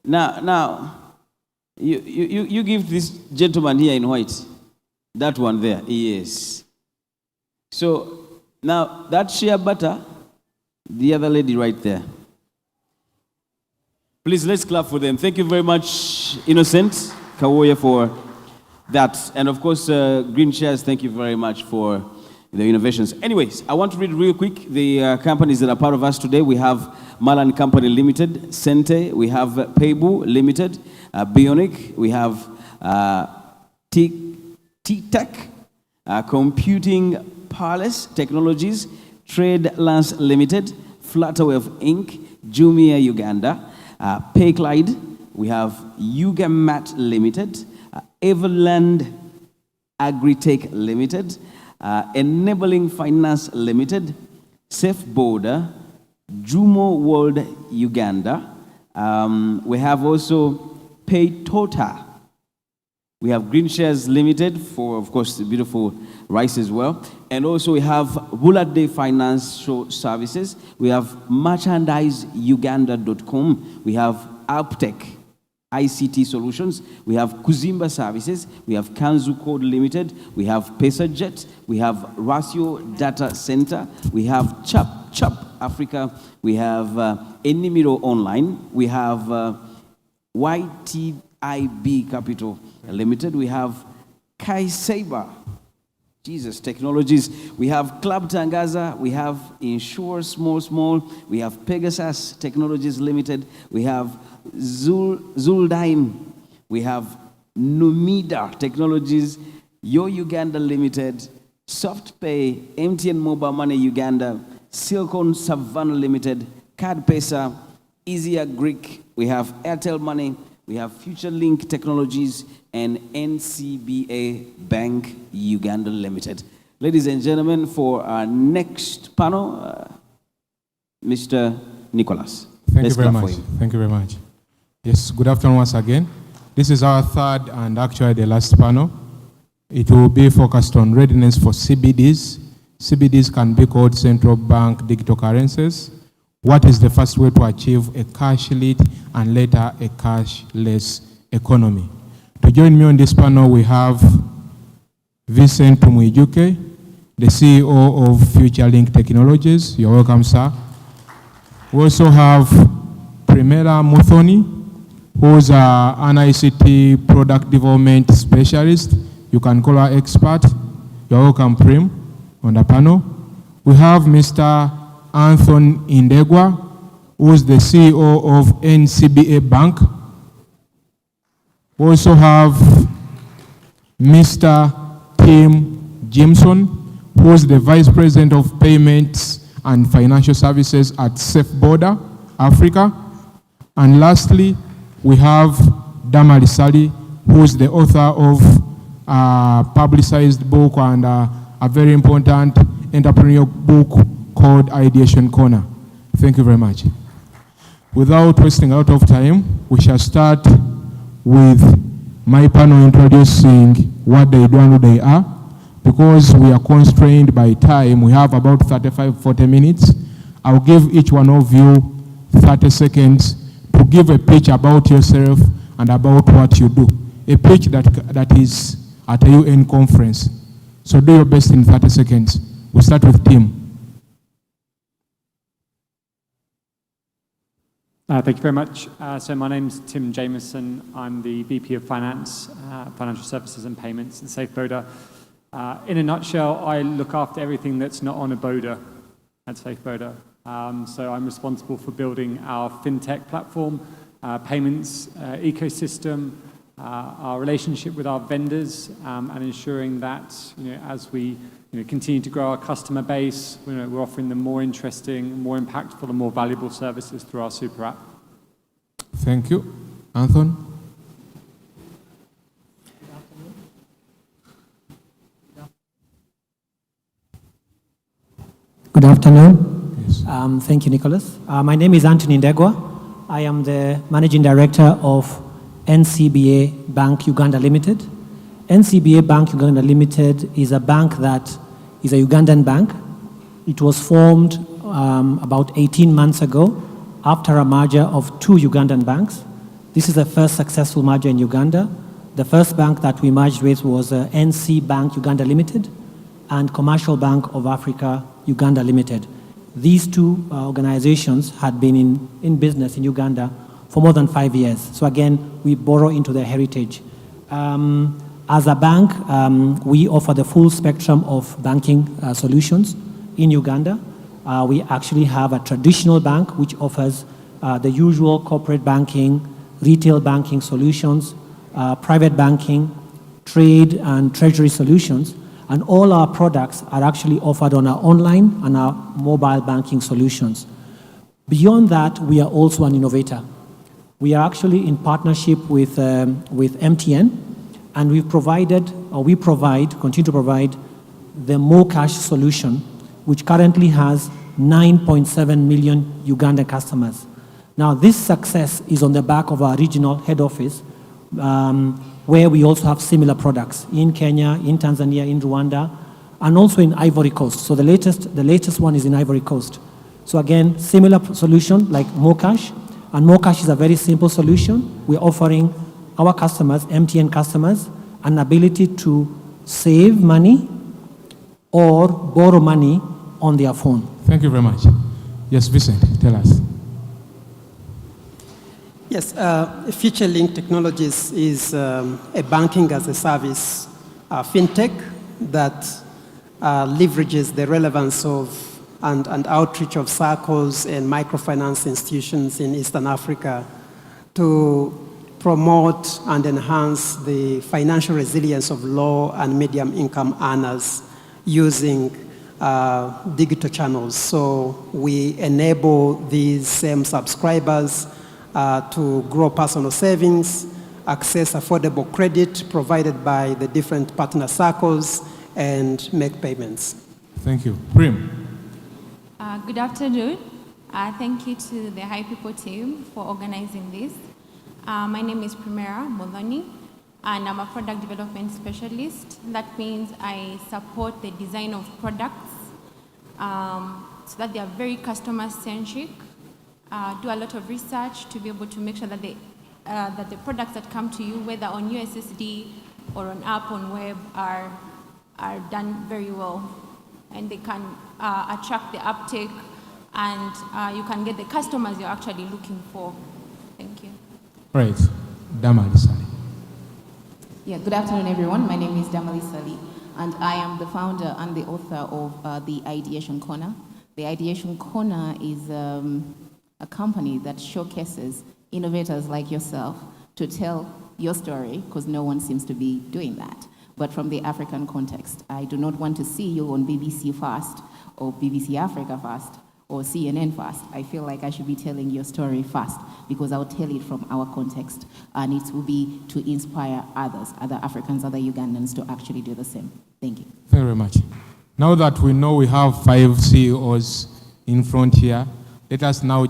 Now, you give this gentleman here in white. That one there, yes. So, now, that shea butter, the other lady right there. Please, let's clap for them. Thank you very much, Innocent Kawoya, for that. And of course, Green Shares, thank you very much for the innovations. Anyways, I want to read real quick the companies that are part of us today. We have Malan Company Limited, Sente, we have Paybu Limited, Bionic, we have T-Tech, Computing Palace Technologies, Trade Lance Limited, Flutterwave Inc., Jumia Uganda, Payclyde, we have Ugamat Limited, Everland Agritech Limited, Enabling Finance Limited, Safe Border, Jumo World Uganda. We have also Paytota. We have Green Shares Limited for, of course, the beautiful rice as well. And also we have Bulade Financial Services. We have merchandiseuganda.com. We have Alptech ICT Solutions. We have Kuzimba Services. We have Kanzu Code Limited. We have PesaJet. We have Ratio Data Center. We have Chap Africa. We have Enimiro Online. We have YTIB Capital Limited. We have Kai Saber, Jesus Technologies. We have Club Tangaza. We have Insure Small. We have Pegasus Technologies Limited. We have Zuldaim. We have Numida Technologies, Yo Uganda Limited, SoftPay, MTN Mobile Money Uganda, Silcon Savannah Limited, CardPesa, Easier Greek, we have Airtel Money, we have FutureLink Technologies, and NCBA Bank Uganda Limited. Ladies and gentlemen, for our next panel, Mr. Nicholas. Thank you very much. Thank you very much. Yes, good afternoon once again. This is our third and actually the last panel. It will be focused on readiness for CBDs. CBDs can be called central bank digital currencies. What is the first way to achieve a cash-lit and later a cashless economy? To join me on this panel, we have Vincent Tumuijuke, the CEO of FutureLink Technologies. You're welcome, sir. We also have Primera Muthoni, who's an ICT product development specialist. You can call her expert. You're welcome, Prim, on the panel. We have Mr. Anthony Indegwa, who's the CEO of NCBA Bank. We also have Mr. Tim Jameson, who's the Vice President of Payments and Financial Services at Safe Border Africa. And lastly, we have Damari Sali, who's the author of a publicized book and a very important entrepreneurial book called Ideation Corner. Thank you very much. Without wasting a lot of time, we shall start with my panel introducing what they do and who they are. Because we are constrained by time, we have about 35-40 minutes. I'll give each one of you 30 seconds to give a pitch about yourself and about what you do. A pitch that is at a UN conference. So do your best in 30 seconds. We'll start with Tim. Thank you very much. So my name's Tim Jameson. I'm the VP of Finance, Financial Services and Payments at Safe Border. In a nutshell, I look after everything that's not on a border at Safe Border. So I'm responsible for building our Fintech platform, payments ecosystem, our relationship with our vendors, and ensuring that as we continue to grow our customer base, we're offering them more interesting, more impactful, and more valuable services through our super app. Thank you. Anthony? Good afternoon. Yes. Thank you, Nicholas. My name is Anthony Ndegwa. I am the Managing Director of NCBA Bank Uganda Limited. NCBA Bank Uganda Limited is a bank that is a Ugandan bank. It was formed about 18 months ago after a merger of two Ugandan banks. This is the first successful merger in Uganda. The first bank that we merged with was NC Bank Uganda Limited and Commercial Bank of Africa Uganda Limited. These two organizations had been in business in Uganda for more than 5 years. So again, we borrow into their heritage. As a bank, we offer the full spectrum of banking solutions in Uganda. We actually have a traditional bank which offers the usual corporate banking, retail banking solutions, private banking, trade and treasury solutions. And all our products are actually offered on our online and our mobile banking solutions. Beyond that, we are also an innovator. We are actually in partnership with MTN, and we continue to provide the MoCash solution, which currently has 9.7 million Ugandan customers. Now, this success is on the back of our regional head office, where we also have similar products in Kenya, in Tanzania, in Rwanda, and also in Ivory Coast. So the latest one is in Ivory Coast. So again, similar solution like MoCash, and MoCash is a very simple solution. We're offering our customers, MTN customers, an ability to save money or borrow money on their phone. Thank you very much. Yes, Vincent, tell us. Yes, FutureLink Technologies is a banking as a service fintech that leverages the relevance of and outreach of circles and microfinance institutions in Eastern Africa to promote and enhance the financial resilience of low and medium income earners using digital channels. So we enable these same subscribers to grow personal savings, access affordable credit provided by the different partner circles, and make payments. Thank you. Prim. Good afternoon. Thank you to the High People team for organizing this. My name is Primera Modoni, and I'm a product development specialist. That means I support the design of products so that they are very customer-centric, do a lot of research to be able to make sure that the products that come to you, whether on USSD or on app, on web, are done very well. And they can attract the uptake, and you can get the customers you're actually looking for. Thank you. Right. Damali Sali. Yeah, good afternoon, everyone. My name is Damali Sali, and I am the founder and the author of the Ideation Corner. The Ideation Corner is a company that showcases innovators like yourself to tell your story, because no one seems to be doing that, but from the African context. I do not want to see you on BBC First or BBC Africa First or CNN First. I feel like I should be telling your story first, because I'll tell it from our context, and it will be to inspire others, other Africans, other Ugandans to actually do the same. Thank you. Thank you very much. Now that we know we have 5 CEOs in front here, let us now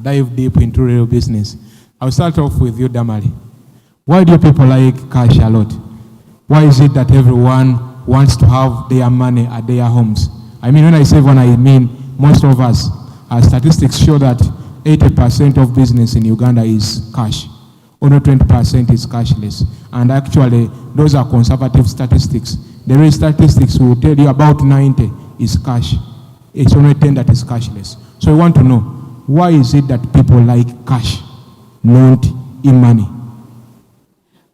dive deep into real business. I'll start off with you, Damali. Why do people like cash a lot? Why is it that everyone wants to have their money at their homes? I mean, when I say everyone, I mean most of us. Our statistics show that 80% of business in Uganda is cash. Only 20% is cashless. And actually, those are conservative statistics. The real statistics will tell you about 90 is cash. It's only 10 that is cashless. So I want to know, why is it that people like cash, not e-money?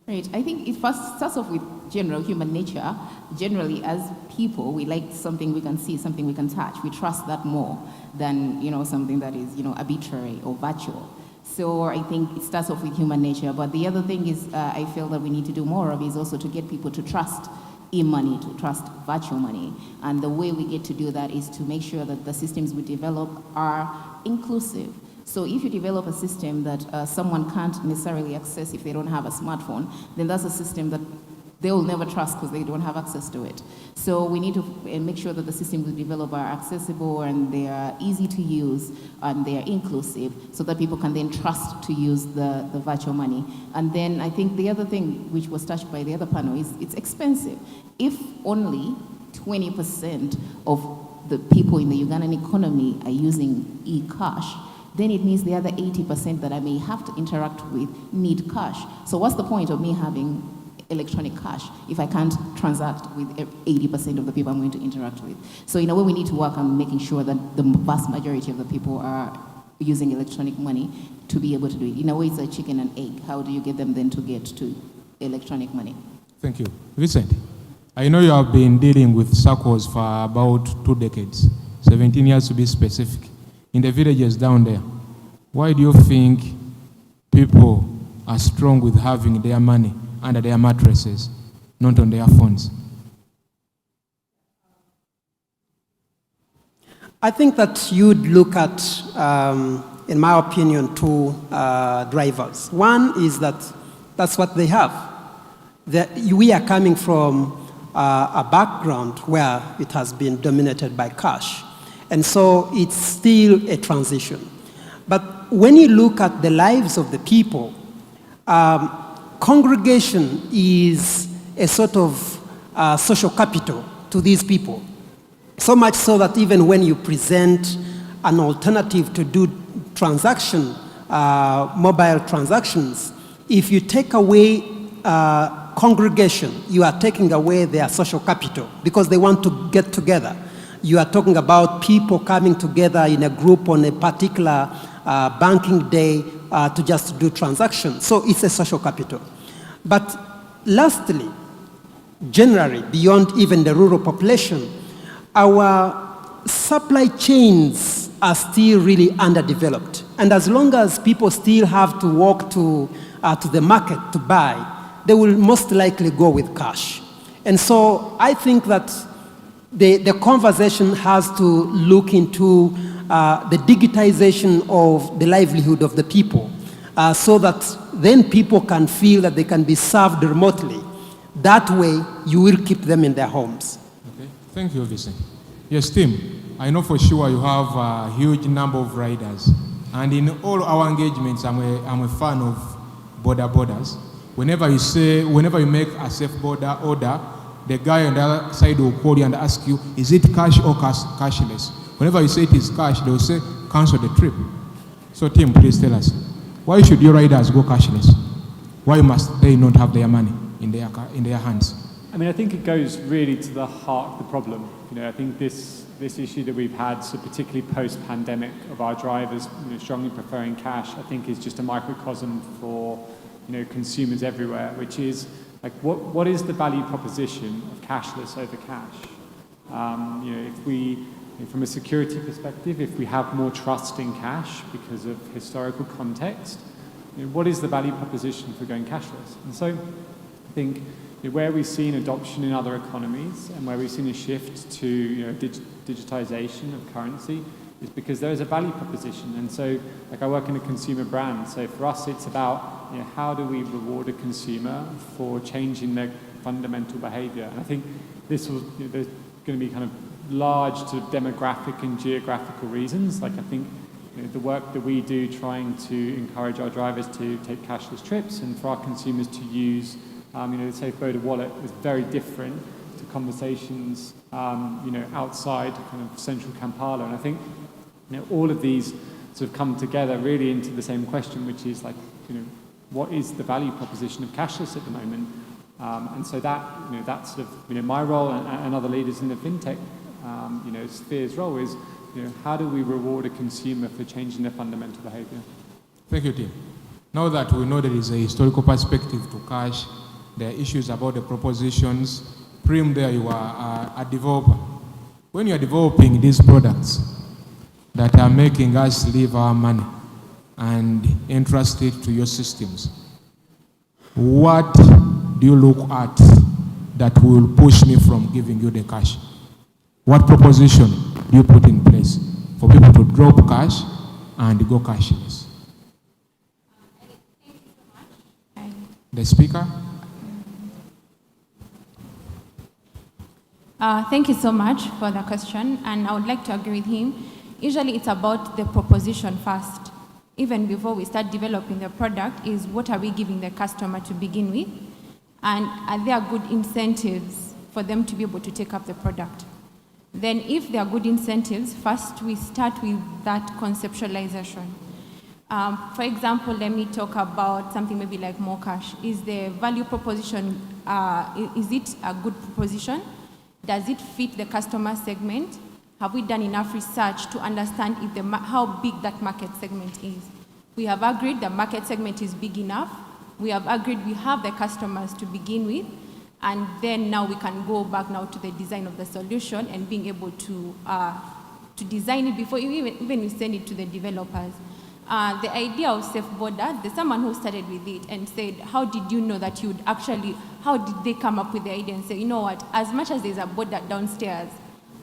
Right. I think it first starts off with general human nature. Generally, as people, we like something we can see, something we can touch. We trust that more than, something that is, arbitrary or virtual. So I think it starts off with human nature. But the other thing is, I feel that we need to do more of is also to get people to trust e-money, to trust virtual money. And the way we get to do that is to make sure that the systems we develop are inclusive. So if you develop a system that someone can't necessarily access if they don't have a smartphone, then that's a system that they will never trust because they don't have access to it. So we need to make sure that the systems we develop are accessible and they are easy to use and they are inclusive so that people can then trust to use the virtual money. And then I think the other thing which was touched by the other panel is it's expensive. If only 20% of the people in the Ugandan economy are using e-cash, then it means the other 80% that I may have to interact with need cash. So what's the point of me having electronic cash if I can't transact with 80% of the people I'm going to interact with? So in a way, we need to work on making sure that the vast majority of the people are using electronic money to be able to do it. In a way, it's a chicken and egg. How do you get them then to get to electronic money? Thank you. Vincent, I know you have been dealing with SACCOs for about 2 decades, 17 years to be specific, in the villages down there. Why do you think people are strong with having their money under their mattresses, not on their phones? I think that you'd look at, in my opinion, 2 drivers. One is that that's what they have. We are coming from a background where it has been dominated by cash. And so it's still a transition. But when you look at the lives of the people, congregation is a sort of social capital to these people. So much so that even when you present an alternative to do mobile transactions, if you take away congregation, you are taking away their social capital because they want to get together. You are talking about people coming together in a group on a particular banking day to just do transactions. So it's a social capital. But lastly, generally, beyond even the rural population, our supply chains are still really underdeveloped. And as long as people still have to walk to to the market to buy, they will most likely go with cash. And so I think that the conversation has to look into the digitization of the livelihood of the people, so that then people can feel that they can be served remotely. That way, you will keep them in their homes. Okay, thank you, Vincent. Yes, Tim, I know for sure you have a huge number of riders. And in all our engagements, I'm a fan of borders. Whenever you make a safe border order, the guy on the other side will call you and ask you, is it cash or cashless? Whenever you say it is cash, they will say, cancel the trip. So Tim, please tell us, why should your riders go cashless? Why must they not have their money in their hands? I mean, I think it goes really to the heart of the problem. I think this issue that we've had, so particularly post-pandemic, of our drivers strongly preferring cash, I think is just a microcosm for consumers everywhere, which is like, what is the value proposition of cashless over cash? If we, from a security perspective, if we have more trust in cash because of historical context, what is the value proposition for going cashless? And so I think where we've seen adoption in other economies and where we've seen a shift to digitization of currency is because there is a value proposition. And so, like, I work in a consumer brand, so for us it's about how do we reward a consumer for changing their fundamental behavior. And I think this was, there's going to be kind of large to demographic and geographical reasons. Like, I think the work that we do trying to encourage our drivers to take cashless trips and for our consumers to use the Safe Boda wallet is very different to conversations outside kind of central Kampala. And I think all of these sort of come together really into the same question, which is like, what is the value proposition of cashless at the moment? And so that, that's sort of, my role and other leaders in the fintech, sphere's role is, how do we reward a consumer for changing their fundamental behavior? Thank you, Tim. Now that we know there is a historical perspective to cash, there are issues about the propositions. Prim, there you are a developer. When you are developing these products that are making us leave our money and entrust it to your systems, what do you look at that will push me from giving you the cash? What proposition do you put in place for people to drop cash and go cashless? The speaker? Thank you so much for the question, and I would like to agree with him. Usually it's about the proposition first. Even before we start developing the product, is what are we giving the customer to begin with? And are there good incentives for them to be able to take up the product? Then if there are good incentives, first we start with that conceptualization. For example, let me talk about something maybe like more cash. Is the value proposition, is it a good proposition? Does it fit the customer segment? Have we done enough research to understand if how big that market segment is? We have agreed the market segment is big enough. We have agreed we have the customers to begin with. And then now we can go back now to the design of the solution and being able to design it before even we send it to the developers. The idea of safe border, there's someone who started with it and said, how did you know that you would actually, how did they come up with the idea and say, you know what, as much as there's a border downstairs,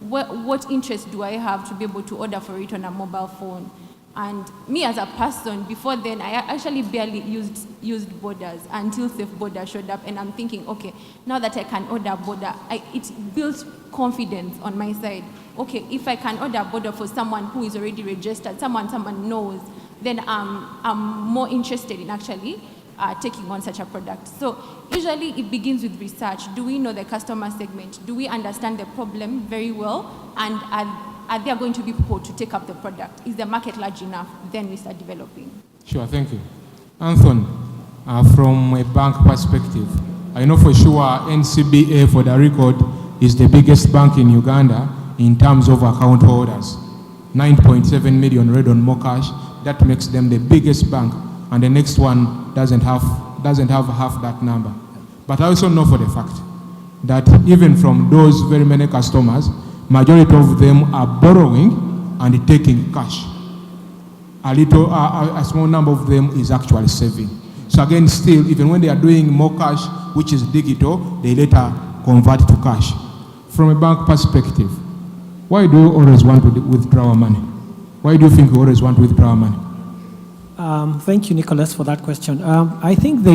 what interest do I have to be able to order for it on a mobile phone? And me as a person, before then, I actually barely used borders until Safe Border showed up, and I'm thinking, okay, now that I can order border, it builds confidence on my side. Okay, if I can order border for someone who is already registered, someone knows, then I'm more interested in actually taking on such a product. So usually it begins with research. Do we know the customer segment? Do we understand the problem very well? And are there going to be people to take up the product? Is the market large enough? Then we start developing. Sure, thank you. Anthony, from a bank perspective, I know for sure NCBA, for the record, is the biggest bank in Uganda in terms of account holders. 9.7 million read on more cash. That makes them the biggest bank, and the next one doesn't have half that number. But I also know for the fact that even from those very many customers, majority of them are borrowing and taking cash. A small number of them is actually saving. So again, still, even when they are doing more cash, which is digital, they later convert to cash. From a bank perspective, why do you always want to withdraw our money? Why do you think you always want to withdraw our money? Thank you, Nicholas, for that question. I think there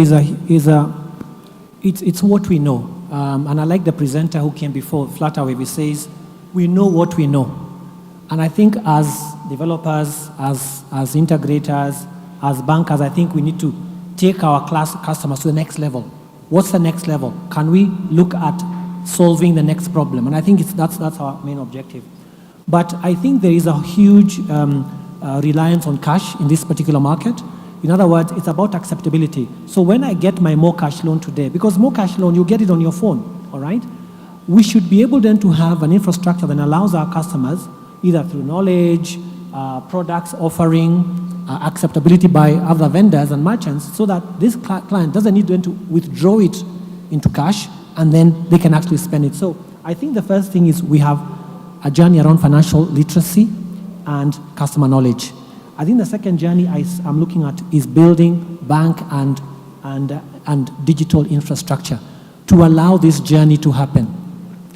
it's what we know. And I like the presenter who came before, Flutterwave, he says, we know what we know. And I think as developers, as integrators, as bankers, I think we need to take our customers to the next level. What's the next level? Can we look at solving the next problem? And I think that's our main objective. But I think there is a huge reliance on cash in this particular market. In other words, it's about acceptability. So when I get my More Cash loan today, because More Cash loan, you get it on your phone, all right? We should be able then to have an infrastructure that allows our customers, either through knowledge, products offering, acceptability by other vendors and merchants, so that this client doesn't need then to withdraw it into cash and then they can actually spend it. So I think the first thing is we have a journey around financial literacy and customer knowledge. I think the second journey I'm looking at is building bank and digital infrastructure to allow this journey to happen.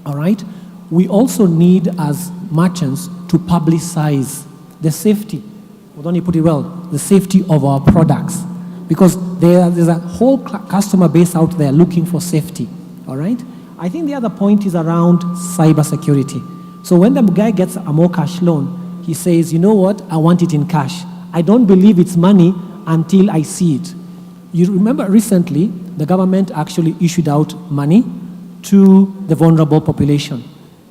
All right? We also need, as merchants, to publicize the safety, Odoni put it well, the safety of our products. Because there's a whole customer base out there looking for safety. All right? I think the other point is around cybersecurity. So when the guy gets a More Cash loan, he says, you know what, I want it in cash. I don't believe it's money until I see it. You remember recently, the government actually issued out money to the vulnerable population.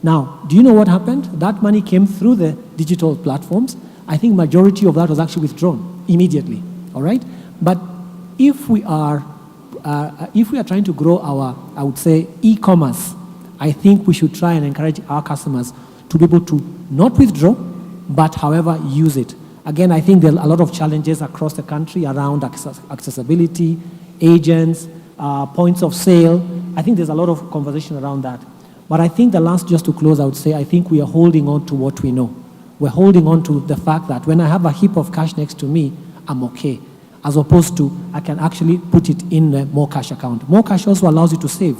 Now, do you know what happened? That money came through the digital platforms. I think majority of that was actually withdrawn immediately, all right? But if we are trying to grow our, I would say, e-commerce, I think we should try and encourage our customers to be able to not withdraw, but however, use it. Again, I think there are a lot of challenges across the country around accessibility, agents, points of sale. I think there's a lot of conversation around that. But I think just to close, I would say, I think we are holding on to what we know. We're holding on to the fact that when I have a heap of cash next to me, I'm okay. As opposed to, I can actually put it in a More Cash account. More Cash also allows you to save.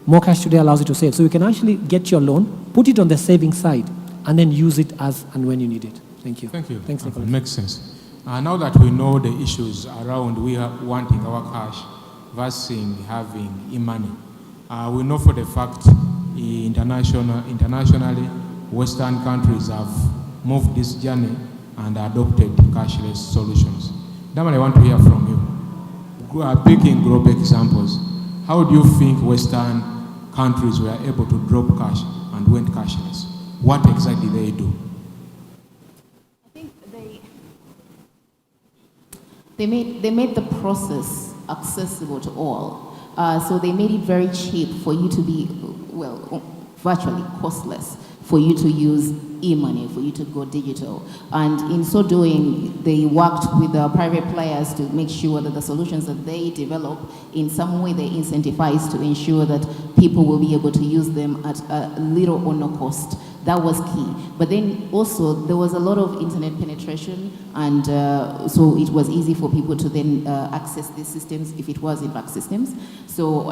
More Cash today allows you to save. So you can actually get your loan, put it on the saving side, and then use it as and when you need it. Thank you. Thank you. Thanks, Nicholas. It makes sense. Now that we know the issues around we are wanting our cash versus having e-money, we know for the fact internationally, Western countries have moved this journey and adopted cashless solutions. Daman, I want to hear from you. Picking global examples, how do you think Western countries were able to drop cash and went cashless? What exactly they do? They made the process accessible to all. So they made it very cheap for you to be, well, virtually costless for you to use e-money, for you to go digital. And in so doing, they worked with the private players to make sure that the solutions that they develop, in some way they incentivize to ensure that people will be able to use them at a little or no cost. That was key. But then also there was a lot of internet penetration, and so it was easy for people to then access these systems if it was in fact systems. So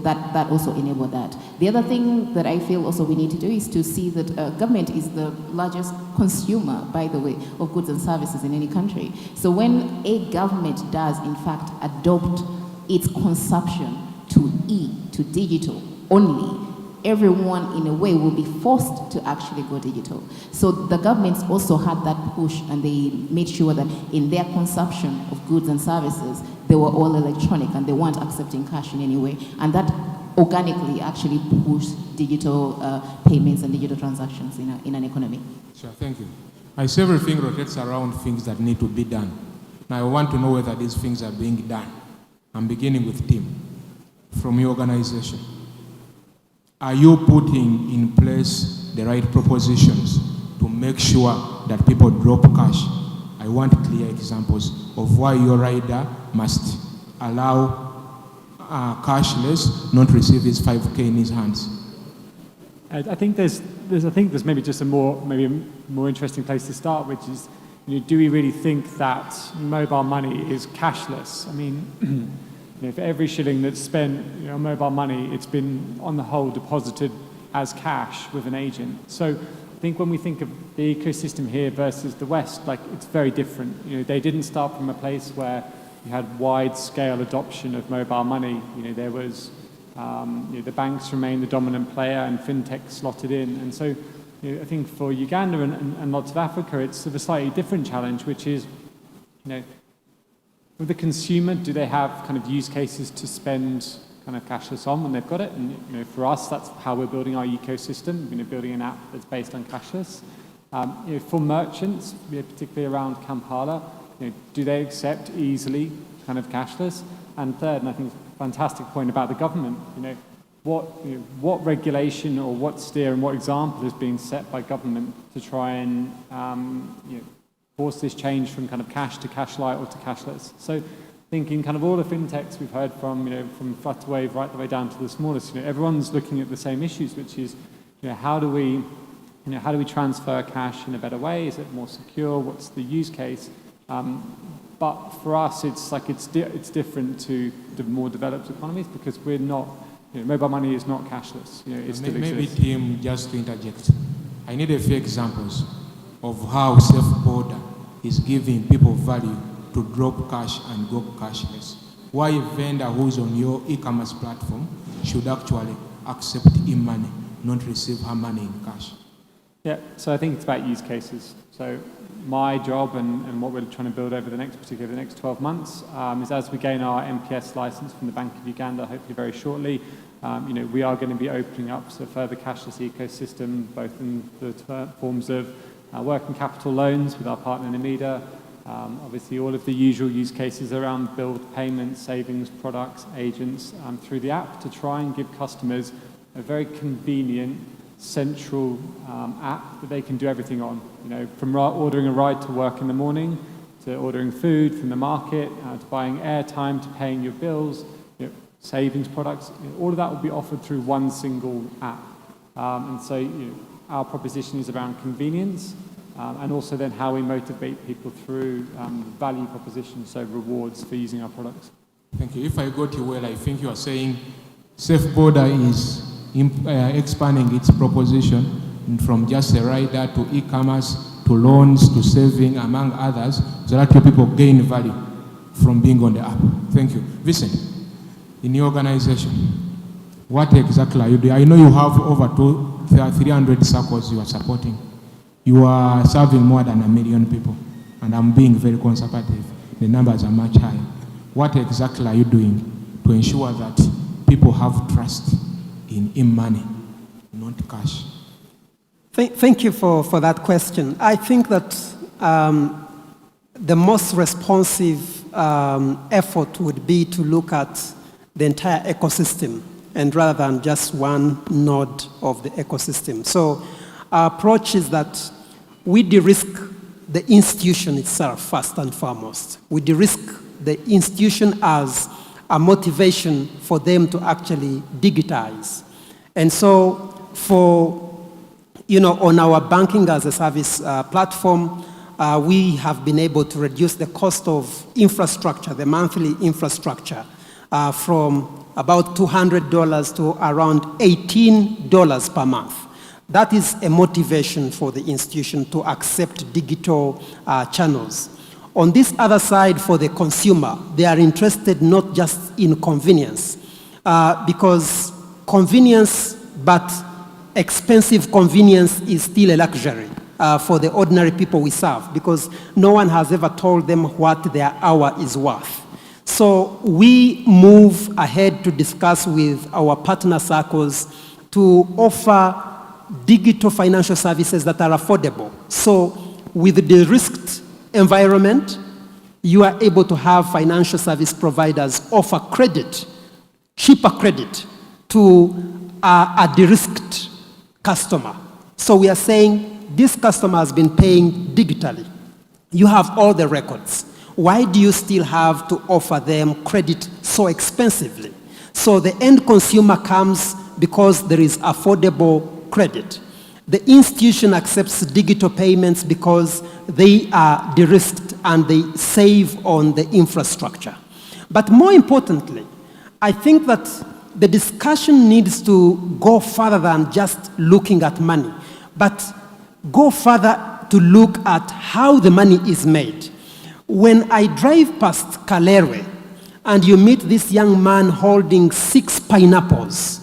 that also enabled that. The other thing that I feel also we need to do is to see that government is the largest consumer, by the way, of goods and services in any country. So when a government does in fact adopt its consumption to digital only, everyone in a way will be forced to actually go digital. So the governments also had that push, and they made sure that in their consumption of goods and services, they were all electronic and they weren't accepting cash in any way. And that organically actually pushed digital payments and digital transactions in an economy. Sure, thank you. I say everything rotates around things that need to be done. Now I want to know whether these things are being done. I'm beginning with Tim, from your organization. Are you putting in place the right propositions to make sure that people drop cash? I want clear examples of why your rider must allow cashless, not receive his 5K in his hands. I think there's maybe just a more interesting place to start, which is do we really think that mobile money is cashless? I mean, for every shilling that's spent on mobile money, it's been, on the whole, deposited as cash with an agent. So I think when we think of the ecosystem here versus the West, it's very different. They didn't start from a place where you had wide-scale adoption of mobile money. There was, the banks remained the dominant player and Fintech slotted in. And so I think for Uganda and lots of Africa, it's of a slightly different challenge, which is, with the consumer, do they have kind of use cases to spend kind of cashless on when they've got it? And for us, that's how we're building our ecosystem, building an app that's based on cashless. For merchants, particularly around Kampala, do they accept easily kind of cashless? And third, and I think it's a fantastic point about the government, what regulation or what steer and what example is being set by government to try and force this change from kind of cash to cashlight or to cashless? So thinking kind of all the fintechs we've heard from Flutterwave right the way down to the smallest, everyone's looking at the same issues, which is, how do we transfer cash in a better way? Is it more secure? What's the use case? But for us, it's different to the more developed economies because we're not, mobile money is not cashless. It still maybe exists. Tim, just to interject, I need a few examples of how self-border is giving people value to drop cash and go cashless. Why a vendor who's on your e-commerce platform should actually accept e-money, not receive her money in cash? Yeah, so I think it's about use cases. So my job and what we're trying to build over the next 12 months is as we gain our MPS license from the Bank of Uganda, hopefully very shortly, we are going to be opening up a further cashless ecosystem, both in the forms of working capital loans with our partner Namida, obviously all of the usual use cases around build payments, savings, products, agents through the app to try and give customers a very convenient central app that they can do everything on. From ordering a ride to work in the morning, to ordering food from the market, to buying airtime, to paying your bills, savings products, all of that will be offered through one single app. And so our proposition is around convenience and also then how we motivate people through value proposition, so rewards for using our products. Thank you. If I got you well, I think you are saying Safe-Border is expanding its proposition from just a rider to e-commerce to loans to saving, among others, so that your people gain value from being on the app. Thank you. Vincent, in your organization, what exactly are you doing? I know you have over 300 circles you are supporting. You are serving more than 1 million people, and I'm being very conservative. The numbers are much higher. What exactly are you doing to ensure that people have trust in e-money, not cash? Thank you for that question. I think that the most responsive effort would be to look at the entire ecosystem and rather than just one node of the ecosystem. So our approach is that we de-risk the institution itself first and foremost. We de-risk the institution as a motivation for them to actually digitize. And so on our banking as a service platform, we have been able to reduce the cost of infrastructure, the monthly infrastructure, from about $200 to around $18 per month. That is a motivation for the institution to accept digital channels. On this other side, for the consumer, they are interested not just in convenience, because convenience, but expensive convenience is still a luxury for the ordinary people we serve, because no one has ever told them what their hour is worth. So we move ahead to discuss with our partner circles to offer digital financial services that are affordable. So with the de-risked environment, you are able to have financial service providers offer credit, cheaper credit, to a de-risked customer. So we are saying this customer has been paying digitally. You have all the records. Why do you still have to offer them credit so expensively? So the end consumer comes because there is affordable credit. The institution accepts digital payments because they are de-risked and they save on the infrastructure. But more importantly, I think that the discussion needs to go further than just looking at money, but go further to look at how the money is made. When I drive past Kalere and you meet this young man holding 6 pineapples,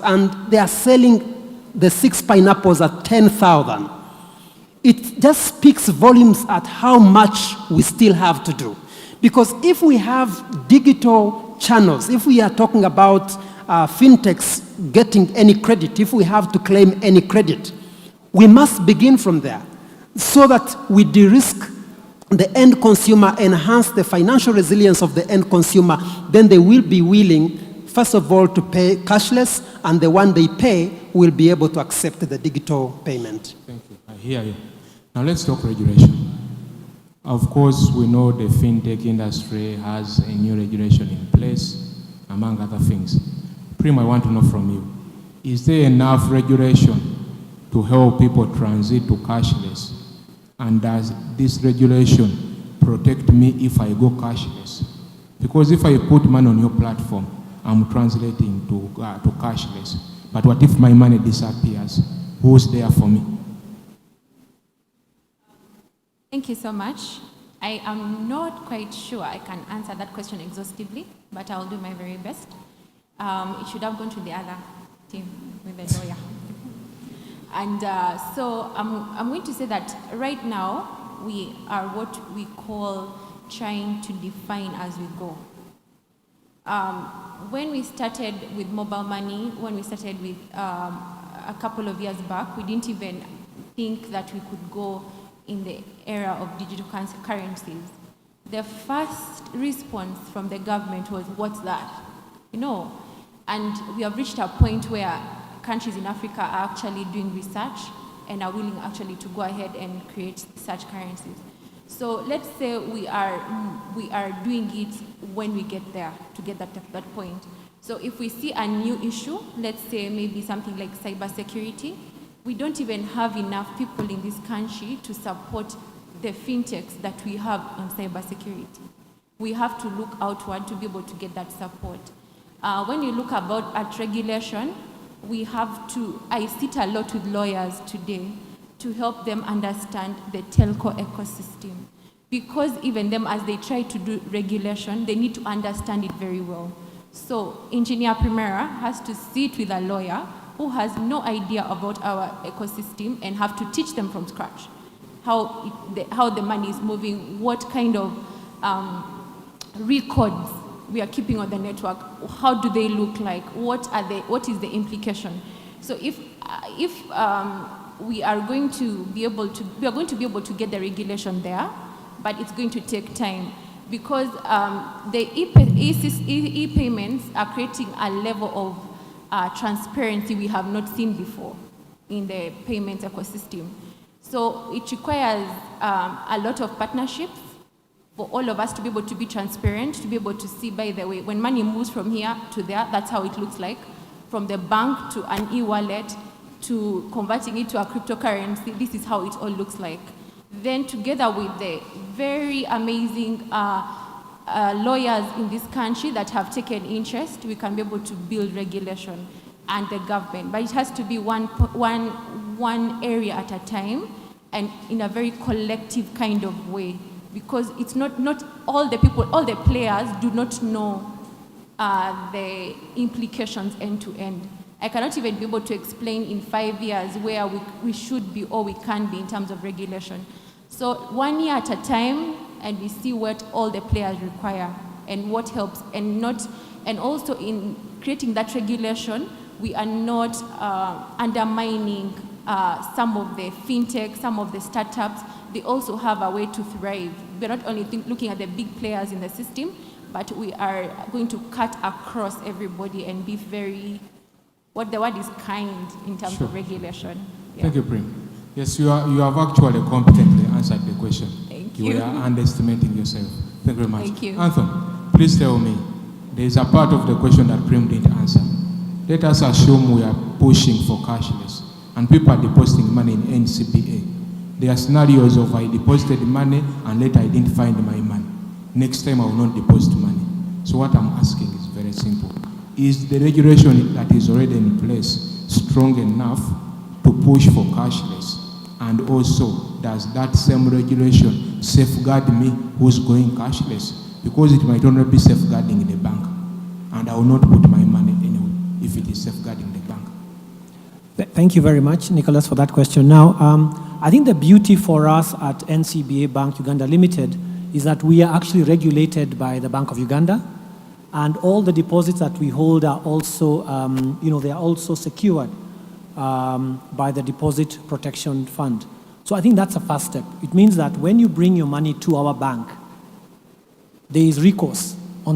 and they are selling the 6 pineapples at 10,000, it just speaks volumes at how much we still have to do. Because if we have digital channels, if we are talking about fintechs getting any credit, if we have to claim any credit, we must begin from there so that we de-risk the end consumer, enhance the financial resilience of the end consumer. Then they will be willing, first of all, to pay cashless, and the one they pay will be able to accept the digital payment. Thank you. I hear you. Now let's talk regulation. Of course, we know the fintech industry has a new regulation in place, among other things. Prim, I want to know from you, is there enough regulation to help people transit to cashless? And does this regulation protect me if I go cashless? Because if I put money on your platform, I'm translating to cashless. But what if my money disappears? Who's there for me? Thank you so much. I am not quite sure I can answer that question exhaustively, but I'll do my very best. It should have gone to the other team with the lawyer. And so I'm going to say that right now, we are what we call trying to define as we go. When we started with mobile money, when we started with a couple of years back, we didn't even think that we could go in the era of digital currencies. The first response from the government was, what's that? You know, and we have reached a point where countries in Africa are actually doing research and are willing actually to go ahead and create such currencies. So let's say we are doing it when we get there, to get that point. So if we see a new issue, let's say maybe something like cybersecurity, we don't even have enough people in this country to support the fintechs that we have on cybersecurity. We have to look outward to be able to get that support. When you look at regulation, I sit a lot with lawyers today to help them understand the telco ecosystem. Because even them, as they try to do regulation, they need to understand it very well. So Engineer Primera has to sit with a lawyer who has no idea about our ecosystem and have to teach them from scratch how the money is moving, what kind of records we are keeping on the network, how do they look like, what is the implication. So if we are going to be able to get the regulation there, but it's going to take time because the e-payments are creating a level of transparency we have not seen before in the payments ecosystem. So it requires a lot of partnerships for all of us to be able to be transparent, to be able to see, by the way, when money moves from here to there, that's how it looks like. From the bank to an e-wallet to converting it to a cryptocurrency, this is how it all looks like. Then together with the very amazing lawyers in this country that have taken interest, we can be able to build regulation and the government. But it has to be one area at a time and in a very collective kind of way, because it's not all the people, all the players do not know the implications end to end. I cannot even be able to explain in 5 years where we should be or we can be in terms of regulation. So 1 year at a time, and we see what all the players require and what helps, and also in creating that regulation, we are not undermining some of the fintech, some of the startups. They also have a way to thrive. We're not only looking at the big players in the system, but we are going to cut across everybody and be very, what the word is, kind in terms of regulation. Yeah. Thank you, Prim. Yes, you have actually competently answered the question. Thank you. You are underestimating yourself. Thank you very much. Thank you. Anthony, please tell me, there is a part of the question that Prim didn't answer. Let us assume we are pushing for cashless. and people are depositing money in NCBA. There are scenarios of I deposited money and later I didn't find my money. Next time I will not deposit money. So what I'm asking is very simple. Is the regulation that is already in place strong enough to push for cashless? And also, does that same regulation safeguard me who's going cashless? Because it might only be safeguarding the bank, and I will not put my money anyway if it is safeguarding the bank. Thank you very much, Nicholas, for that question. Now, I think the beauty for us at NCBA Bank Uganda Limited is that we are actually regulated by the Bank of Uganda, and all the deposits that we hold are also, they are also secured by the Deposit Protection Fund. So I think that's a first step. It means that when you bring your money to our bank, there is recourse